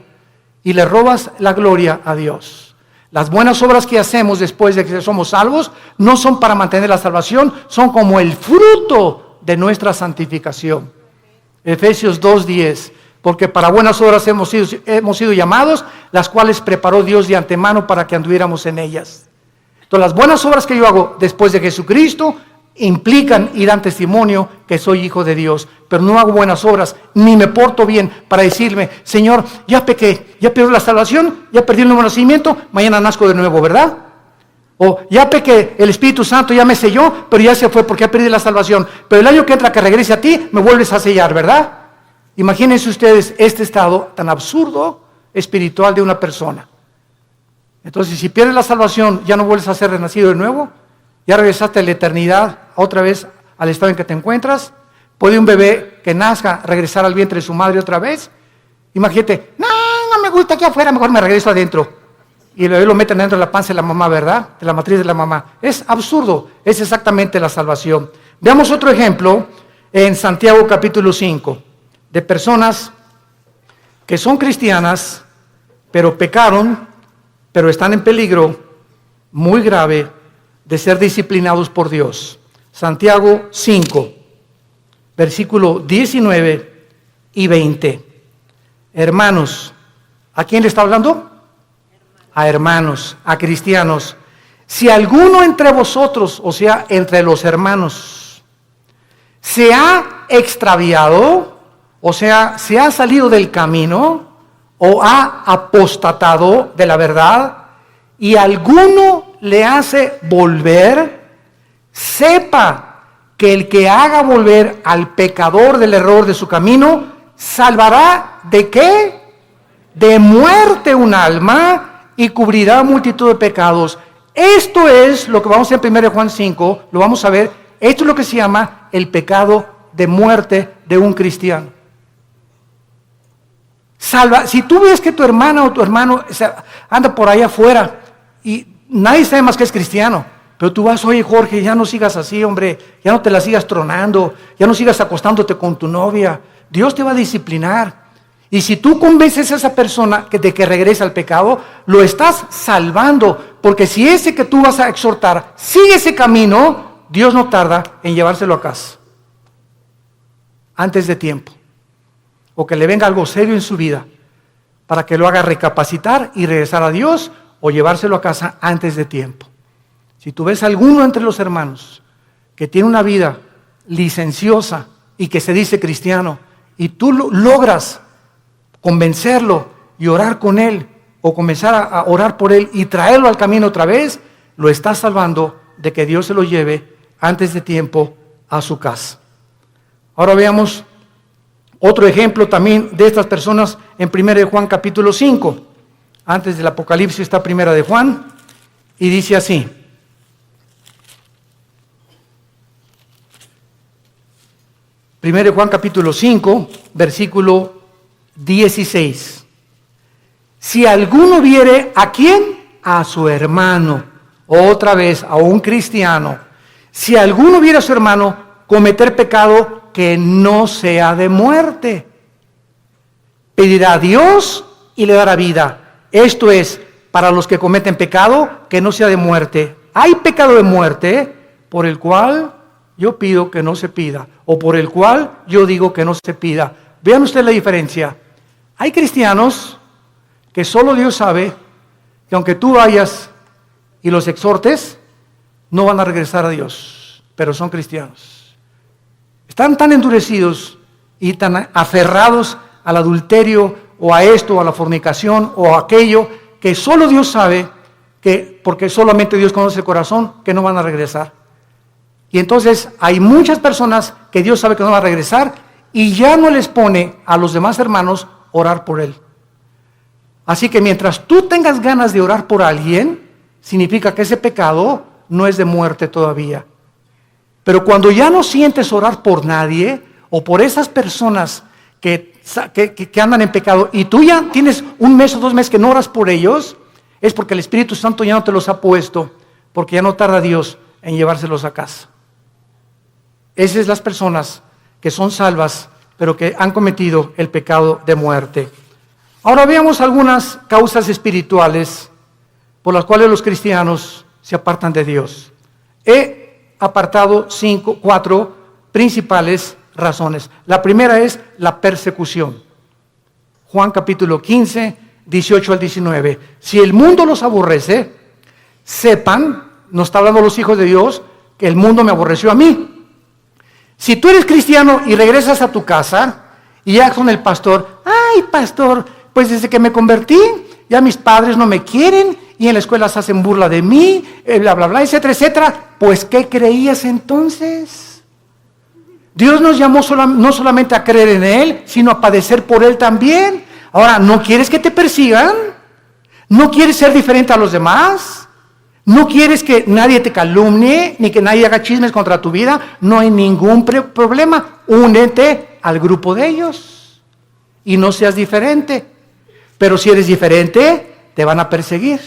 y le robas la gloria a Dios. Las buenas obras que hacemos después de que somos salvos no son para mantener la salvación, son como el fruto de nuestra santificación. Efesios 2:10, Porque para buenas obras hemos sido llamados, las cuales preparó Dios de antemano para que anduviéramos en ellas. Entonces las buenas obras que yo hago después de Jesucristo implican y dan testimonio que soy hijo de Dios, pero no hago buenas obras, ni me porto bien para decirme, Señor, ya pequé, ya perdí la salvación, ya perdí el nuevo nacimiento, mañana nazco de nuevo, ¿verdad? O ya pequé, el Espíritu Santo ya me selló, pero ya se fue porque ya perdí la salvación, pero el año que entra que regrese a ti, me vuelves a sellar, ¿verdad? Imagínense ustedes este estado tan absurdo espiritual de una persona. Entonces, si pierdes la salvación, ya no vuelves a ser renacido de nuevo, ya regresaste a la eternidad, otra vez al estado en que te encuentras. ¿Puede un bebé que nazca regresar al vientre de su madre otra vez? Imagínate, no me gusta aquí afuera, mejor me regreso adentro. Y el bebé lo meten dentro de la panza de la mamá, ¿verdad? De la matriz de la mamá. Es absurdo, es exactamente la salvación. Veamos otro ejemplo en Santiago capítulo 5, de personas que son cristianas, pero pecaron, pero están en peligro muy grave de ser disciplinados por Dios. Santiago 5, versículo 19 y 20. Hermanos, ¿a quién le está hablando? A hermanos, a cristianos. Si alguno entre vosotros, o sea, entre los hermanos, se ha extraviado, o sea, se ha salido del camino, o ha apostatado de la verdad, y alguno le hace volver, sepa que el que haga volver al pecador del error de su camino, salvará ¿de qué? De muerte un alma y cubrirá multitud de pecados. Esto es lo que vamos a ver en 1 Juan 5, lo vamos a ver, esto es lo que se llama el pecado de muerte de un cristiano. Si tú ves que tu hermana o tu hermano anda por ahí afuera y nadie sabe más que es cristiano, pero tú vas, oye Jorge, ya no sigas así, hombre, ya no te la sigas tronando, ya no sigas acostándote con tu novia, Dios te va a disciplinar. Y si tú convences a esa persona de que regrese al pecado, lo estás salvando, porque si ese que tú vas a exhortar sigue ese camino, Dios no tarda en llevárselo a casa antes de tiempo, o que le venga algo serio en su vida para que lo haga recapacitar y regresar a Dios, o llevárselo a casa antes de tiempo. Si tú ves a alguno entre los hermanos que tiene una vida licenciosa y que se dice cristiano, y tú logras convencerlo y orar con él, o comenzar a orar por él y traerlo al camino otra vez, lo estás salvando de que Dios se lo lleve antes de tiempo a su casa. Ahora veamos otro ejemplo también de estas personas en 1 de Juan capítulo 5. Antes del Apocalipsis está 1 de Juan y dice así. Primero de Juan capítulo 5, versículo 16. Si alguno viere, ¿a quién? A su hermano, otra vez a un cristiano. Si alguno viere a su hermano cometer pecado que no sea de muerte, pedirá a Dios y le dará vida. Esto es, para los que cometen pecado que no sea de muerte. Hay pecado de muerte por el cual yo pido que no se pida, o por el cual yo digo que no se pida. Vean ustedes la diferencia. Hay cristianos que solo Dios sabe que aunque tú vayas y los exhortes, no van a regresar a Dios, pero son cristianos. Están tan endurecidos y tan aferrados al adulterio o a esto, o a la fornicación o a aquello, que solo Dios sabe, que porque solamente Dios conoce el corazón, que no van a regresar. Y entonces hay muchas personas que Dios sabe que no van a regresar y ya no les pone a los demás hermanos orar por él. Así que mientras tú tengas ganas de orar por alguien, significa que ese pecado no es de muerte todavía. Pero cuando ya no sientes orar por nadie, o por esas personas que andan en pecado, y tú ya tienes 1 mes o 2 meses que no oras por ellos, es porque el Espíritu Santo ya no te los ha puesto, porque ya no tarda Dios en llevárselos a casa. Esas son las personas que son salvas, pero que han cometido el pecado de muerte. Ahora veamos algunas causas espirituales por las cuales los cristianos se apartan de Dios. He apartado 4 principales razones. La primera es la persecución. Juan capítulo 15, 18 al 19. Si el mundo los aborrece, sepan, nos está hablando los hijos de Dios, que el mundo me aborreció a mí. Si tú eres cristiano y regresas a tu casa y ya con el pastor, ay pastor, pues desde que me convertí, ya mis padres no me quieren y en la escuela se hacen burla de mí, bla, bla, bla, etcétera, etcétera. Pues, ¿qué creías entonces? Dios nos llamó no solamente a creer en Él, sino a padecer por Él también. Ahora, ¿no quieres que te persigan? ¿No quieres ser diferente a los demás? ¿No quieres que nadie te calumnie, ni que nadie haga chismes contra tu vida? No hay ningún problema. Únete al grupo de ellos y no seas diferente. Pero si eres diferente, te van a perseguir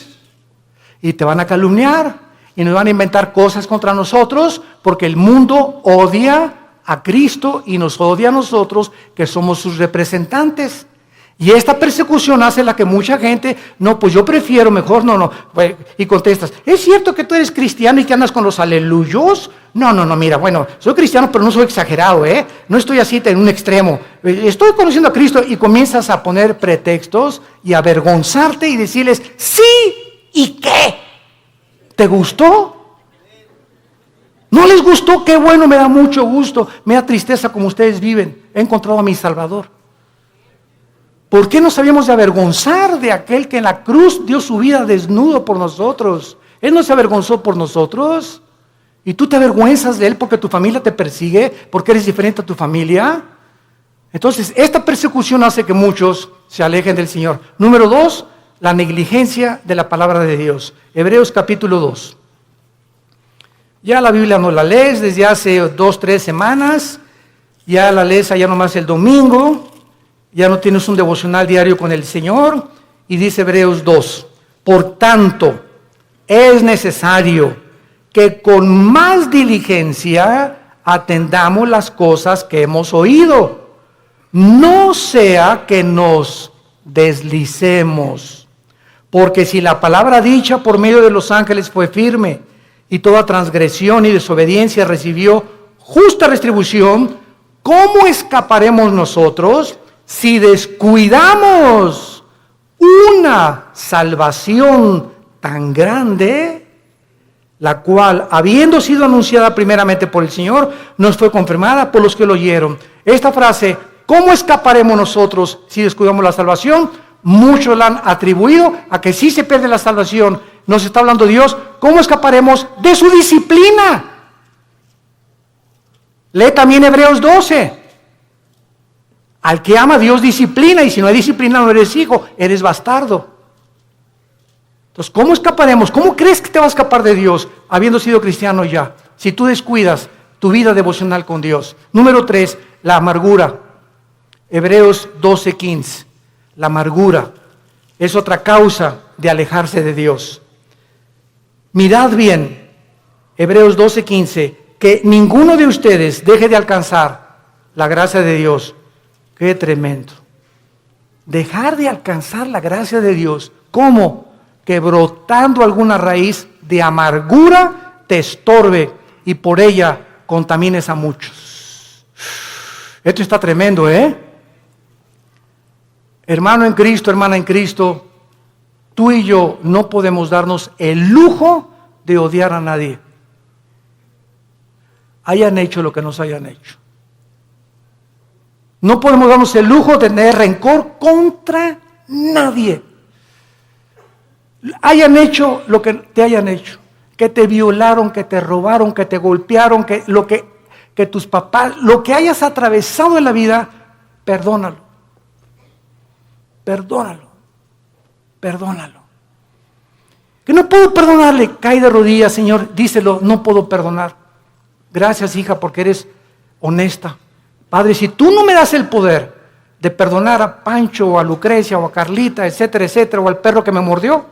y te van a calumniar y nos van a inventar cosas contra nosotros, porque el mundo odia a Cristo y nos odia a nosotros, que somos sus representantes. Y esta persecución hace la que mucha gente, no, pues yo prefiero mejor, no, y contestas, ¿es cierto que tú eres cristiano y que andas con los aleluyos? No, mira, bueno, soy cristiano pero no soy exagerado, no estoy así en un extremo, estoy conociendo a Cristo, y comienzas a poner pretextos y a avergonzarte y decirles, sí, ¿y qué? ¿Te gustó? ¿No les gustó? Qué bueno, me da mucho gusto, me da tristeza como ustedes viven, he encontrado a mi Salvador. ¿Por qué nos habíamos de avergonzar de aquel que en la cruz dio su vida desnudo por nosotros? Él no se avergonzó por nosotros. ¿Y tú te avergüenzas de Él porque tu familia te persigue, porque eres diferente a tu familia? Entonces, esta persecución hace que muchos se alejen del Señor. Número 2, la negligencia de la palabra de Dios. Hebreos capítulo 2. Ya la Biblia no la lees desde hace 2, 3 semanas. Ya la lees allá nomás el domingo. Ya no tienes un devocional diario con el Señor. Y dice Hebreos 2, por tanto, es necesario que con más diligencia atendamos las cosas que hemos oído. No sea que nos deslicemos. Porque si la palabra dicha por medio de los ángeles fue firme, y toda transgresión y desobediencia recibió justa retribución, ¿cómo escaparemos nosotros si descuidamos una salvación tan grande, la cual, habiendo sido anunciada primeramente por el Señor, nos fue confirmada por los que lo oyeron? Esta frase, ¿cómo escaparemos nosotros si descuidamos la salvación? Muchos la han atribuido a que sí se pierde la salvación. Nos está hablando Dios, ¿cómo escaparemos de su disciplina? Lee también Hebreos 12. Al que ama Dios disciplina, y si no hay disciplina no eres hijo, eres bastardo. Entonces, ¿cómo escaparemos? ¿Cómo crees que te vas a escapar de Dios habiendo sido cristiano ya? Si tú descuidas tu vida devocional con Dios. Número 3, la amargura. Hebreos 12:15. La amargura es otra causa de alejarse de Dios. Mirad bien, Hebreos 12:15, que ninguno de ustedes deje de alcanzar la gracia de Dios. Qué tremendo. Dejar de alcanzar la gracia de Dios. ¿Cómo? Que brotando alguna raíz de amargura te estorbe y por ella contamines a muchos. Esto está tremendo, Hermano en Cristo, hermana en Cristo, tú y yo no podemos darnos el lujo de odiar a nadie. Hayan hecho lo que nos hayan hecho. No podemos darnos el lujo de tener rencor contra nadie. Hayan hecho lo que te hayan hecho. Que te violaron, que te robaron, que te golpearon, que tus papás, lo que hayas atravesado en la vida, perdónalo. Perdónalo. Perdónalo. Que no puedo perdonarle, cae de rodillas, Señor, díselo, no puedo perdonar. Gracias, hija, porque eres honesta. Padre, si tú no me das el poder de perdonar a Pancho o a Lucrecia o a Carlita, etcétera, etcétera, o al perro que me mordió,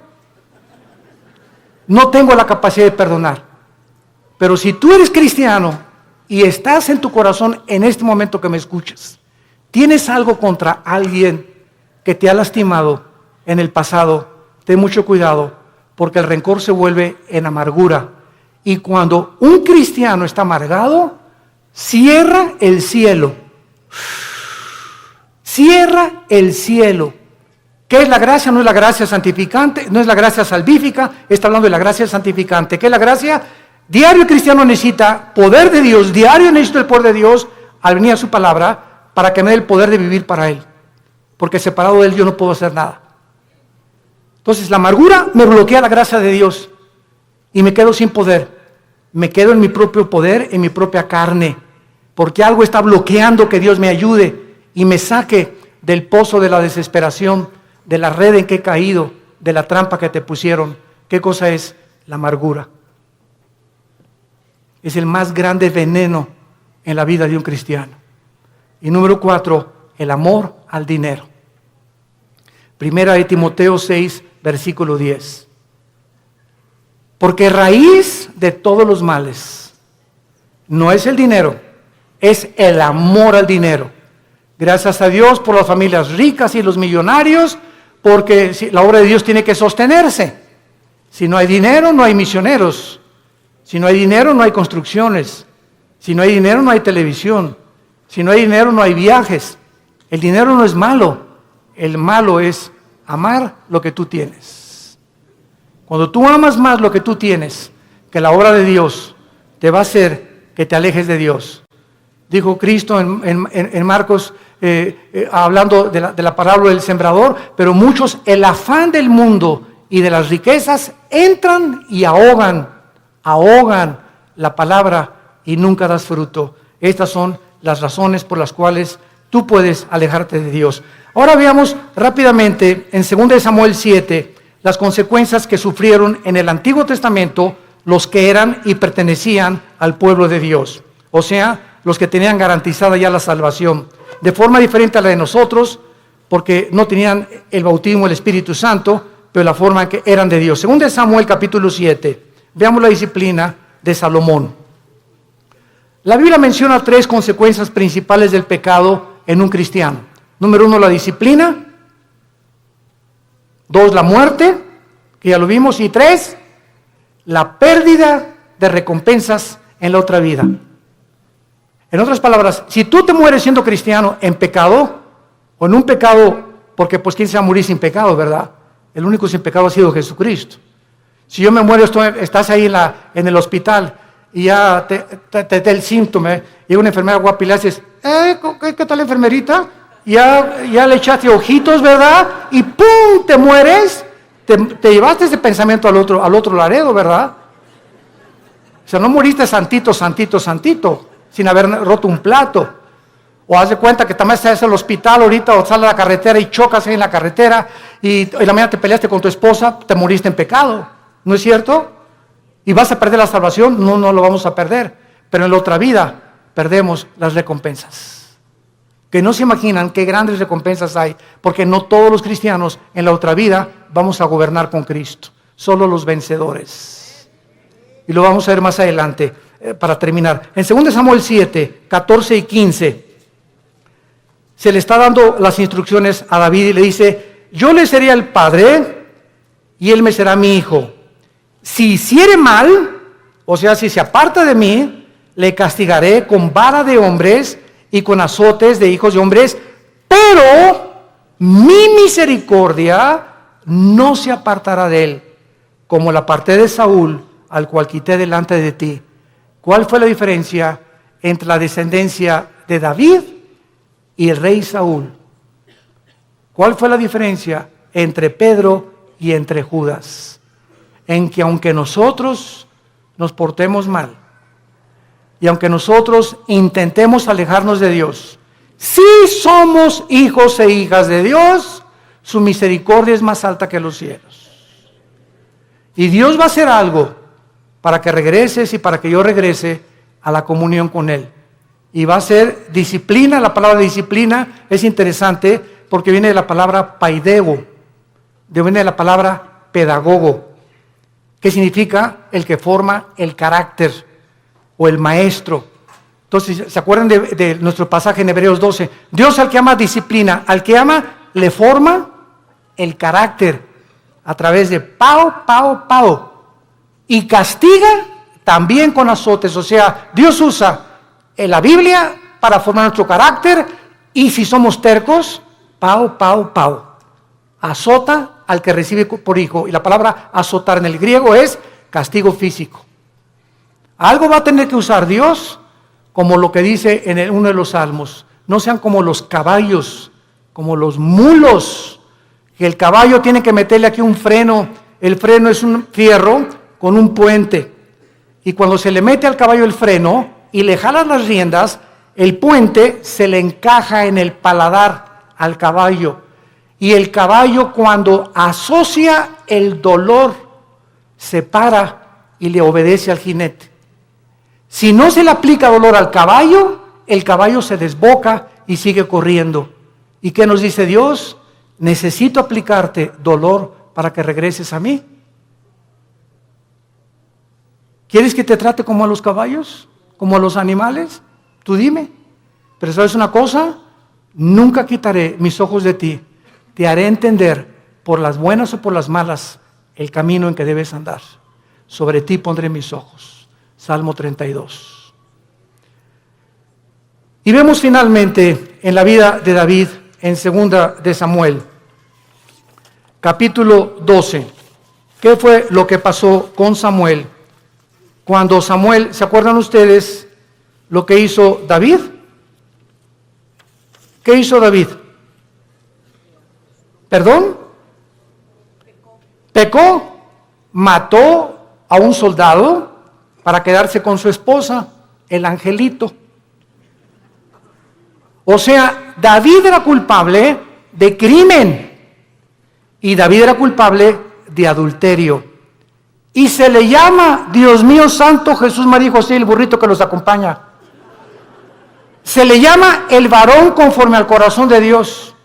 no tengo la capacidad de perdonar. Pero si tú eres cristiano y estás en tu corazón en este momento que me escuchas, tienes algo contra alguien que te ha lastimado en el pasado, ten mucho cuidado, porque el rencor se vuelve en amargura. Y cuando un cristiano está amargado, cierra el cielo. Cierra el cielo. ¿Qué es la gracia? No es la gracia santificante, no es la gracia salvífica, está hablando de la gracia santificante. ¿Qué es la gracia? Diario el cristiano necesita poder de Dios, diario necesito el poder de Dios al venir a su palabra para que me dé el poder de vivir para Él. Porque separado de Él yo no puedo hacer nada. Entonces la amargura me bloquea la gracia de Dios y me quedo sin poder. Me quedo en mi propio poder, en mi propia carne, porque algo está bloqueando que Dios me ayude y me saque del pozo de la desesperación, de la red en que he caído, de la trampa que te pusieron. ¿Qué cosa es? La amargura. Es el más grande veneno en la vida de un cristiano. Y número 4, el amor al dinero. Primera de Timoteo 6, versículo 10. Porque raíz de todos los males no es el dinero, es el amor al dinero. Gracias a Dios por las familias ricas y los millonarios, porque la obra de Dios tiene que sostenerse. Si no hay dinero, no hay misioneros. Si no hay dinero, no hay construcciones. Si no hay dinero, no hay televisión. Si no hay dinero, no hay viajes. El dinero no es malo. El malo es amar lo que tú tienes. Cuando tú amas más lo que tú tienes que la obra de Dios, te va a hacer que te alejes de Dios. Dijo Cristo en Marcos, hablando de la parábola del sembrador, pero muchos, el afán del mundo y de las riquezas, entran y ahogan la palabra y nunca das fruto. Estas son las razones por las cuales tú puedes alejarte de Dios. Ahora veamos rápidamente en 2 Samuel 7 las consecuencias que sufrieron en el Antiguo Testamento los que eran y pertenecían al pueblo de Dios. O sea, los que tenían garantizada ya la salvación. De forma diferente a la de nosotros, porque no tenían el bautismo del Espíritu Santo, pero la forma en que eran de Dios. 2 Samuel capítulo 7. Veamos la disciplina de Salomón. La Biblia menciona 3 consecuencias principales del pecado en un cristiano. Número 1, la disciplina. 2, la muerte, que ya lo vimos. Y 3, la pérdida de recompensas en la otra vida. En otras palabras, si tú te mueres siendo cristiano en pecado, o en un pecado, porque pues quién se va a morir sin pecado, ¿verdad? El único sin pecado ha sido Jesucristo. Si yo me muero, estás ahí en el hospital y ya te da el síntoma, y una enfermera guapa y le haces, ¿qué tal, enfermerita? Ya le echaste ojitos, ¿verdad? Y ¡pum! Te mueres. Te llevaste ese pensamiento al otro laredo, ¿verdad? O sea, no moriste santito, sin haber roto un plato. O haz de cuenta que también estás en el hospital ahorita, o sales a la carretera y chocas ahí en la carretera, y la mañana te peleaste con tu esposa, te moriste en pecado. ¿No es cierto? ¿Y vas a perder la salvación? No lo vamos a perder. Pero en la otra vida perdemos las recompensas. Que no se imaginan qué grandes recompensas hay, porque no todos los cristianos en la otra vida vamos a gobernar con Cristo. Solo los vencedores. Y lo vamos a ver más adelante para terminar. En 2 Samuel 7, 14 y 15, se le está dando las instrucciones a David y le dice, yo le seré el padre y él me será mi hijo. Si hiciere mal, o sea, si se aparta de mí, le castigaré con vara de hombres y con azotes de hijos de hombres, pero mi misericordia no se apartará de él, como la aparté de Saúl, al cual quité delante de ti. ¿Cuál fue la diferencia entre la descendencia de David y el rey Saúl? ¿Cuál fue la diferencia entre Pedro y entre Judas? En que aunque nosotros nos portemos mal, y aunque nosotros intentemos alejarnos de Dios, si somos hijos e hijas de Dios, su misericordia es más alta que los cielos. Y Dios va a hacer algo para que regreses y para que yo regrese a la comunión con Él. Y va a ser disciplina. La palabra disciplina es interesante porque viene de la palabra paideo, viene de la palabra pedagogo, que significa el que forma el carácter o el maestro. Entonces, ¿se acuerdan de nuestro pasaje en Hebreos 12? Dios al que ama disciplina, al que ama le forma el carácter a través de pao, y castiga también con azotes. O sea, Dios usa la Biblia para formar nuestro carácter Y si somos tercos, pau, pau, pau. Azota al que recibe por hijo. Y la palabra azotar en el griego es castigo físico. Algo va a tener que usar Dios, como lo que dice en uno de los salmos. No sean como los caballos, como los mulos, que el caballo tiene que meterle aquí un freno. El freno es un fierro con un puente. Y cuando se le mete al caballo el freno y le jalan las riendas, el puente se le encaja en el paladar al caballo. Y el caballo, cuando asocia el dolor, se para y le obedece al jinete. Si no se le aplica dolor al caballo, el caballo se desboca y sigue corriendo. ¿Y qué nos dice Dios? Necesito aplicarte dolor para que regreses a mí. ¿Quieres que te trate como a los caballos? ¿Como a los animales? Tú dime. Pero ¿sabes una cosa? Nunca quitaré mis ojos de ti. Te haré entender, por las buenas o por las malas, el camino en que debes andar. Sobre ti pondré mis ojos. Salmo 32. Y vemos finalmente en la vida de David, en 2 de Samuel, capítulo 12. ¿Qué fue lo que pasó con Samuel? Cuando Samuel, ¿se acuerdan ustedes lo que hizo David? ¿Qué hizo David? ¿Perdón? Pecó, mató a un soldado para quedarse con su esposa, el angelito. O sea, David era culpable de crimen y David era culpable de adulterio. Y se le llama, Dios mío santo, Jesús, María y José, el burrito que los acompaña. Se le llama el varón conforme al corazón de Dios.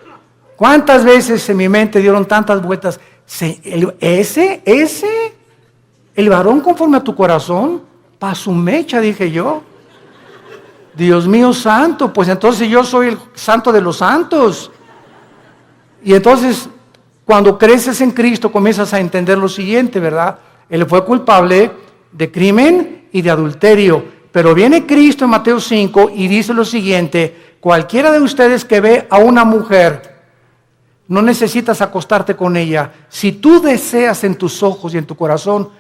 ¿Cuántas veces en mi mente dieron tantas vueltas? El varón conforme a tu corazón, pa' su mecha, dije yo. Dios mío santo, pues entonces yo soy el santo de los santos. Y entonces, cuando creces en Cristo, comienzas a entender lo siguiente, ¿verdad? Él fue culpable de crimen y de adulterio. Pero viene Cristo en Mateo 5 y dice lo siguiente: cualquiera de ustedes que ve a una mujer, no necesitas acostarte con ella. Si tú deseas en tus ojos y en tu corazón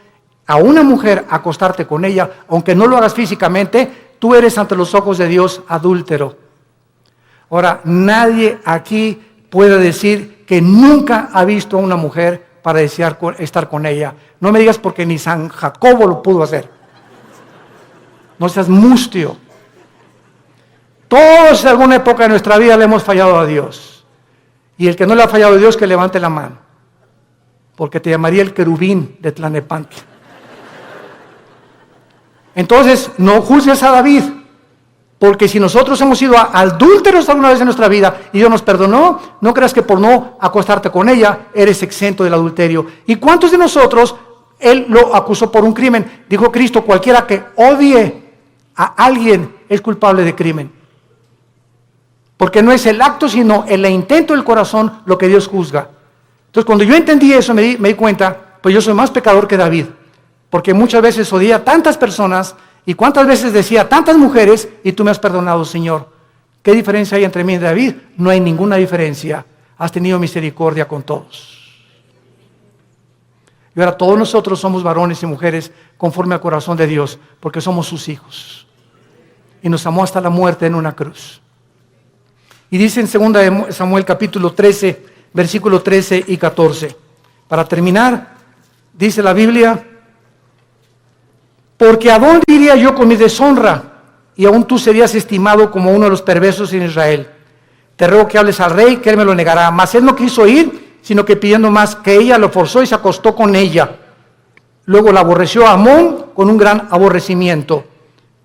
a una mujer acostarte con ella, aunque no lo hagas físicamente, tú eres ante los ojos de Dios adúltero. Ahora, nadie aquí puede decir que nunca ha visto a una mujer para desear estar con ella. No me digas porque ni San Jacobo lo pudo hacer. No seas mustio. Todos en alguna época de nuestra vida le hemos fallado a Dios. Y el que no le ha fallado a Dios, que levante la mano. Porque te llamaría el querubín de Tlanepantla. Entonces, no juzgues a David. Porque si nosotros hemos sido adúlteros alguna vez en nuestra vida y Dios nos perdonó, no creas que por no acostarte con ella eres exento del adulterio. ¿Y cuántos de nosotros Él lo acusó por un crimen? Dijo Cristo: cualquiera que odie a alguien es culpable de crimen. Porque no es el acto, sino el intento del corazón lo que Dios juzga. Entonces, cuando yo entendí eso, me di cuenta, pues yo soy más pecador que David. Porque muchas veces odié a tantas personas y cuántas veces decía a tantas mujeres, y tú me has perdonado, Señor. ¿Qué diferencia hay entre mí y David? No hay ninguna diferencia. Has tenido misericordia con todos. Y ahora todos nosotros somos varones y mujeres conforme al corazón de Dios, porque somos sus hijos. Y nos amó hasta la muerte en una cruz. Y dice en 2 de Samuel capítulo 13, versículo 13 y 14. Para terminar, dice la Biblia: porque ¿a dónde iría yo con mi deshonra? Y aún tú serías estimado como uno de los perversos en Israel. Te ruego que hables al rey, que él me lo negará. Mas él no quiso ir, sino que pidiendo más, que ella lo forzó y se acostó con ella. Luego la aborreció a Amón con un gran aborrecimiento.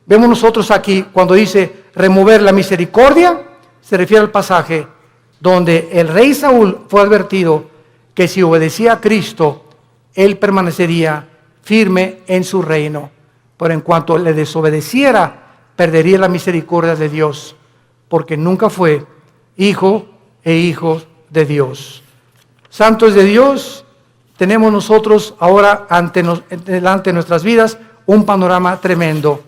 Vemos nosotros aquí, cuando dice remover la misericordia, se refiere al pasaje donde el rey Saúl fue advertido que si obedecía a Cristo, él permanecería firme en su reino. Pero en cuanto le desobedeciera, perdería la misericordia de Dios, porque nunca fue hijo de Dios. Santos de Dios, tenemos nosotros ahora delante de nuestras vidas un panorama tremendo.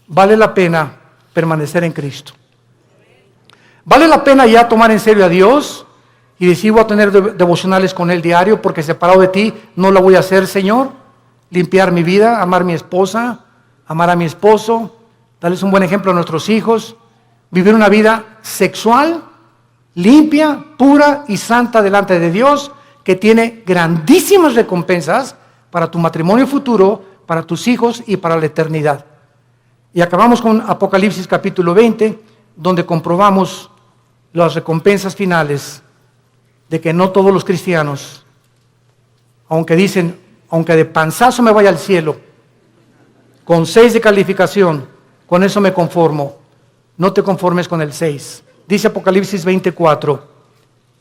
Vale la pena permanecer en Cristo. ¿Vale la pena ya tomar en serio a Dios y decir voy a tener devocionales con Él diario porque separado de ti no lo voy a hacer, Señor? Limpiar mi vida, amar a mi esposa, amar a mi esposo, darles un buen ejemplo a nuestros hijos, vivir una vida sexual, limpia, pura y santa delante de Dios, que tiene grandísimas recompensas para tu matrimonio futuro, para tus hijos y para la eternidad. Y acabamos con Apocalipsis capítulo 20, donde comprobamos las recompensas finales de que no todos los cristianos, aunque dicen, aunque de panzazo me vaya al cielo, con 6 de calificación, con eso me conformo. No te conformes con el 6. Dice Apocalipsis 24,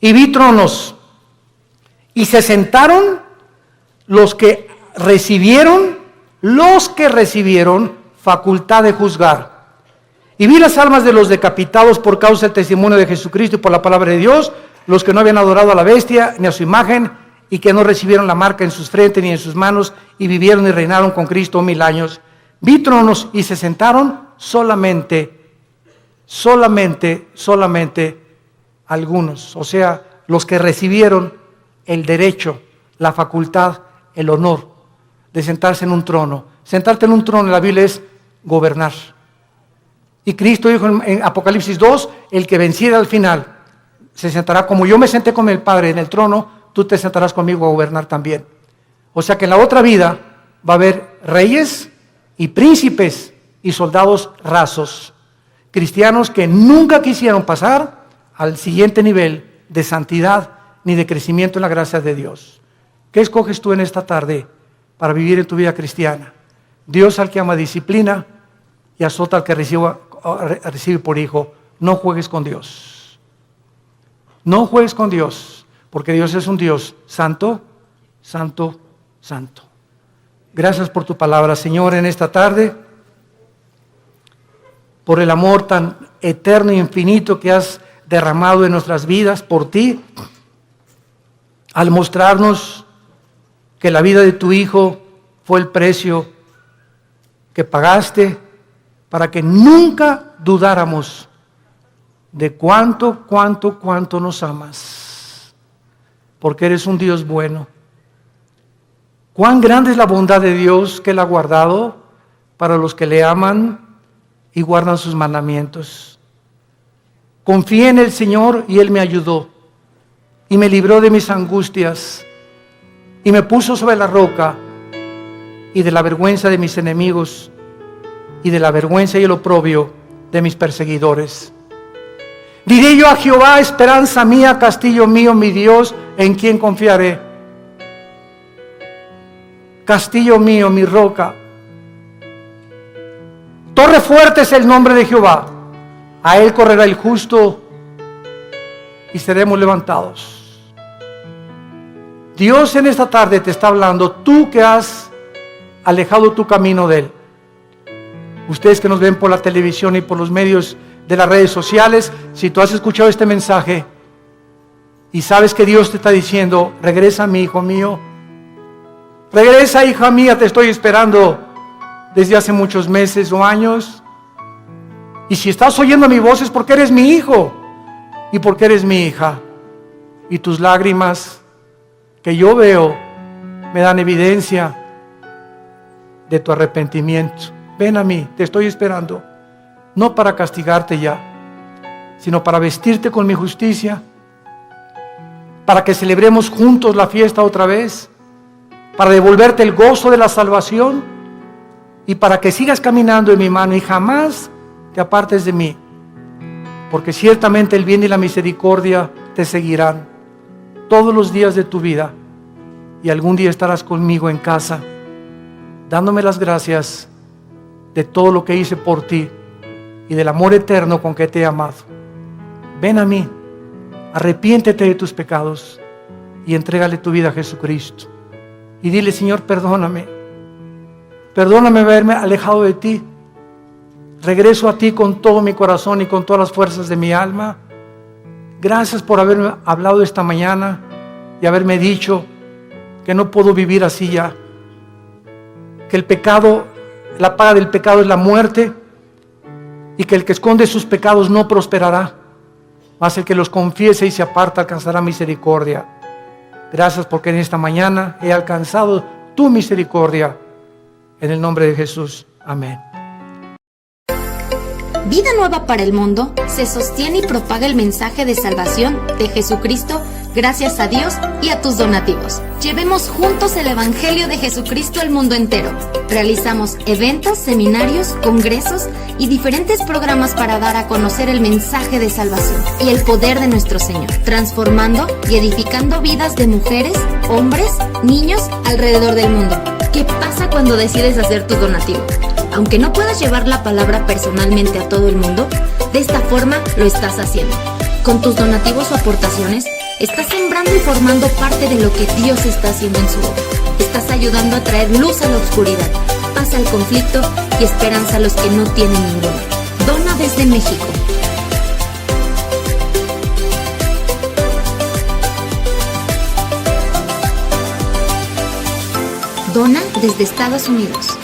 y vi tronos, y se sentaron los que recibieron facultad de juzgar. Y vi las almas de los decapitados por causa del testimonio de Jesucristo y por la palabra de Dios, los que no habían adorado a la bestia ni a su imagen, y que no recibieron la marca en sus frentes ni en sus manos, y vivieron y reinaron con Cristo 1000 años. Vi tronos y se sentaron solamente algunos, o sea, los que recibieron el derecho, la facultad, el honor de sentarse en un trono. Sentarte en un trono en la Biblia es gobernar. Y Cristo dijo en Apocalipsis 2, el que venciera al final se sentará como yo me senté con el Padre en el trono, tú te sentarás conmigo a gobernar también. O sea que en la otra vida va a haber reyes y príncipes y soldados rasos, cristianos que nunca quisieron pasar al siguiente nivel de santidad ni de crecimiento en la gracia de Dios. ¿Qué escoges tú en esta tarde para vivir en tu vida cristiana? Dios al que ama disciplina y azota al que recibe por hijo. No juegues con Dios. No juegues con Dios, porque Dios es un Dios santo, santo, santo. Gracias por tu palabra, Señor, en esta tarde, por el amor tan eterno e infinito que has derramado en nuestras vidas por ti, al mostrarnos que la vida de tu Hijo fue el precio que pagaste para que nunca dudáramos de cuánto nos amas, porque eres un Dios bueno. Cuán grande es la bondad de Dios que Él ha guardado para los que le aman y guardan sus mandamientos. Confié en el Señor y Él me ayudó y me libró de mis angustias y me puso sobre la roca y de la vergüenza de mis enemigos y de la vergüenza y el oprobio de mis perseguidores. Diré yo a Jehová, esperanza mía, castillo mío, mi Dios, en quien confiaré. Castillo mío, mi roca. Torre fuerte es el nombre de Jehová. A él correrá el justo y seremos levantados. Dios en esta tarde te está hablando, tú que has alejado tu camino de Él. Ustedes que nos ven por la televisión y por los medios de las redes sociales, si tú has escuchado este mensaje y sabes que Dios te está diciendo, regresa mi hijo mío, regresa hija mía, te estoy esperando desde hace muchos meses o años. Y si estás oyendo mi voz es porque eres mi hijo y porque eres mi hija. Y tus lágrimas que yo veo me dan evidencia de tu arrepentimiento. Ven a mí, te estoy esperando, no para castigarte ya, sino para vestirte con mi justicia, para que celebremos juntos la fiesta otra vez, para devolverte el gozo de la salvación y para que sigas caminando en mi mano y jamás te apartes de mí, porque ciertamente el bien y la misericordia te seguirán todos los días de tu vida y algún día estarás conmigo en casa, dándome las gracias de todo lo que hice por ti y del amor eterno con que te he amado. Ven a mí, arrepiéntete de tus pecados y entrégale tu vida a Jesucristo. Y dile, Señor, perdóname haberme alejado de ti. Regreso a ti con todo mi corazón y con todas las fuerzas de mi alma. Gracias por haberme hablado esta mañana y haberme dicho que no puedo vivir así ya, que el pecado, la paga del pecado es la muerte y que el que esconde sus pecados no prosperará. mas el que los confiese y se aparta alcanzará misericordia. Gracias porque en esta mañana he alcanzado tu misericordia. En el nombre de Jesús. Amén. Vida Nueva para el Mundo se sostiene y propaga el mensaje de salvación de Jesucristo gracias a Dios y a tus donativos. Llevemos juntos el Evangelio de Jesucristo al mundo entero. Realizamos eventos, seminarios, congresos y diferentes programas para dar a conocer el mensaje de salvación y el poder de nuestro Señor, transformando y edificando vidas de mujeres, hombres, niños alrededor del mundo. ¿Qué pasa cuando decides hacer tu donativo? Aunque no puedas llevar la palabra personalmente a todo el mundo, de esta forma lo estás haciendo. Con tus donativos o aportaciones, estás sembrando y formando parte de lo que Dios está haciendo en su obra. Estás ayudando a traer luz a la oscuridad, paz al conflicto y esperanza a los que no tienen ninguna. Dona desde México. Dona desde Estados Unidos.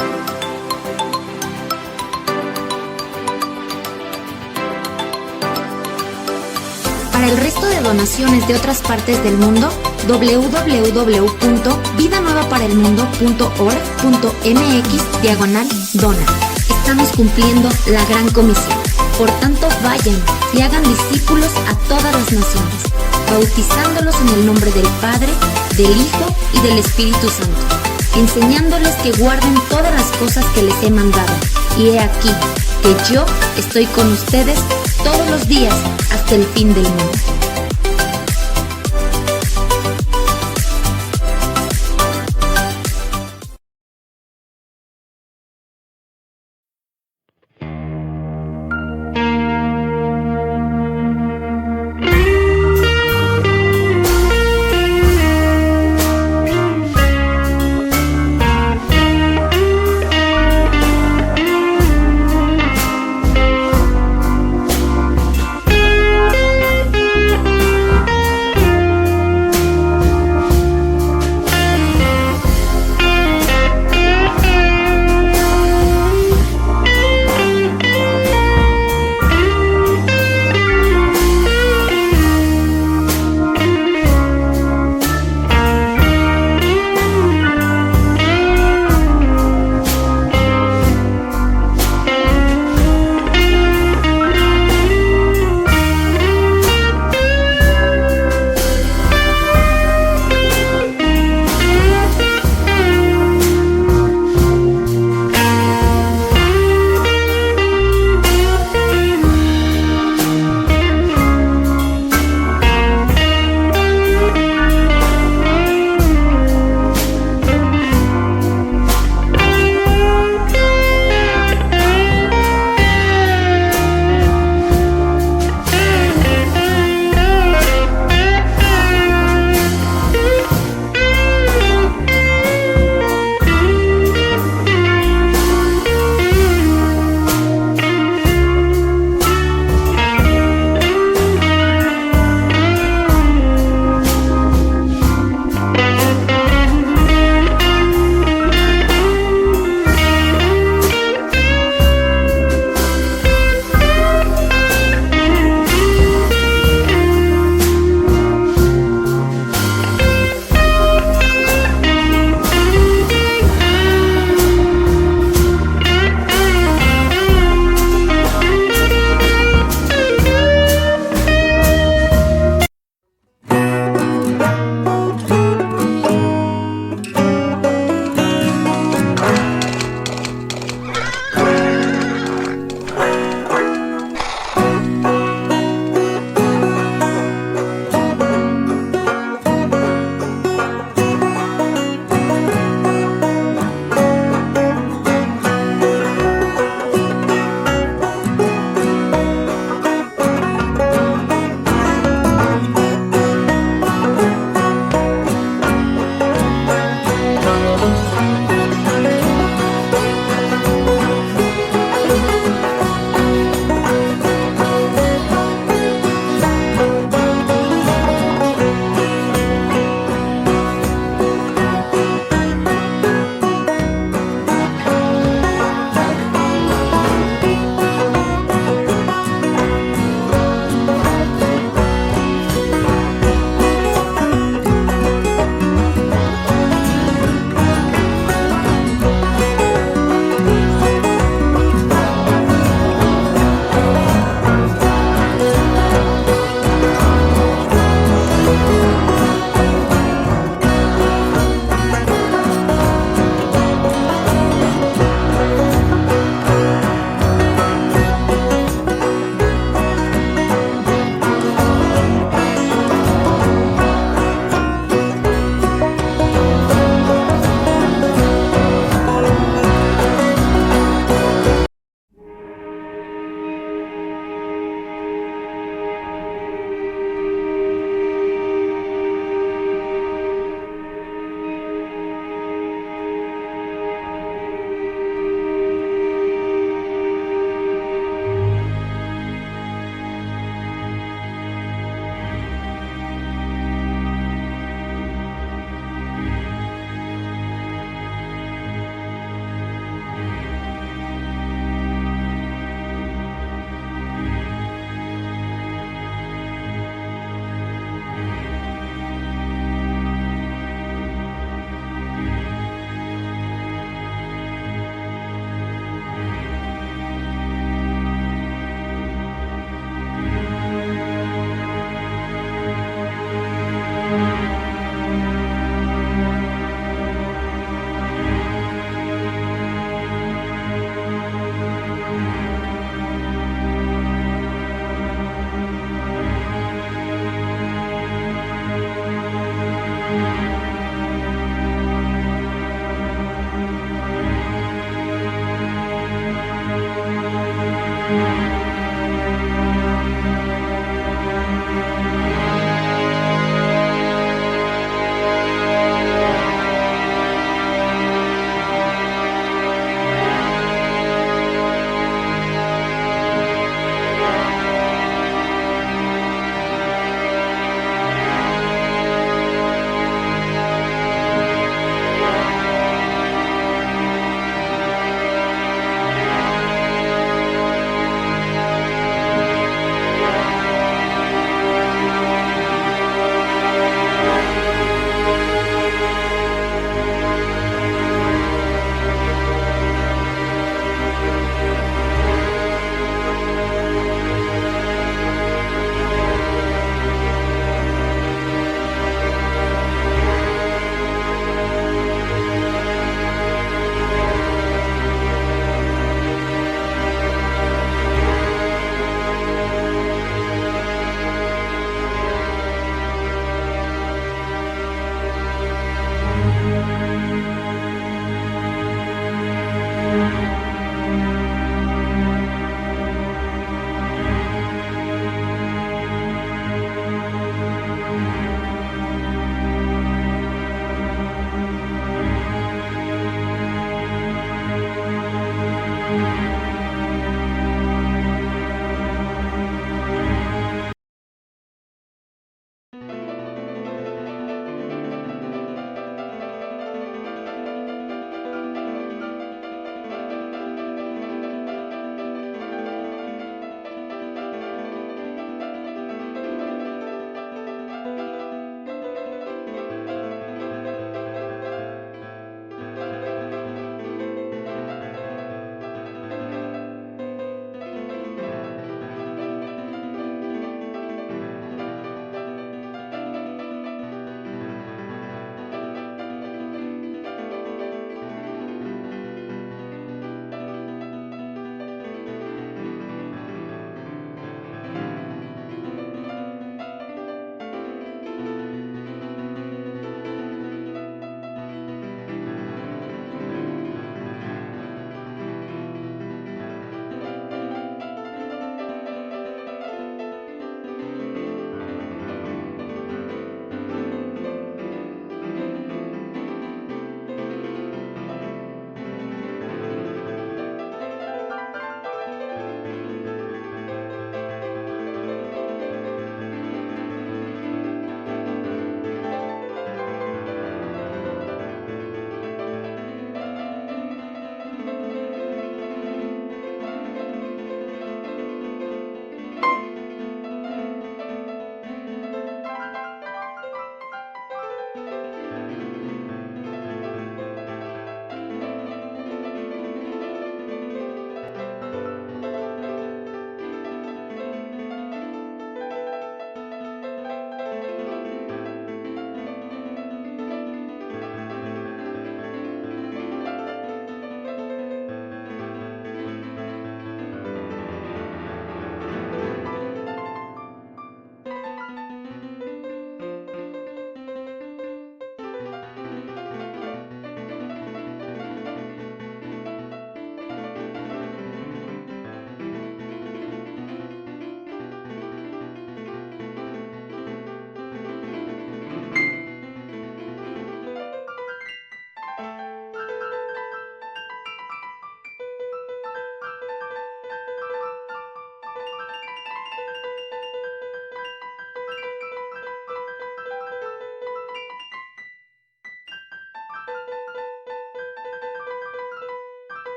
Para el resto de donaciones de otras partes del mundo, www.vidanuevaparaelmundo.org.mx/dona. Estamos cumpliendo la gran comisión. Por tanto, vayan y hagan discípulos a todas las naciones, bautizándolos en el nombre del Padre, del Hijo y del Espíritu Santo, enseñándoles que guarden todas las cosas que les he mandado. Y he aquí que yo estoy con ustedes todos los días hasta el fin del mundo.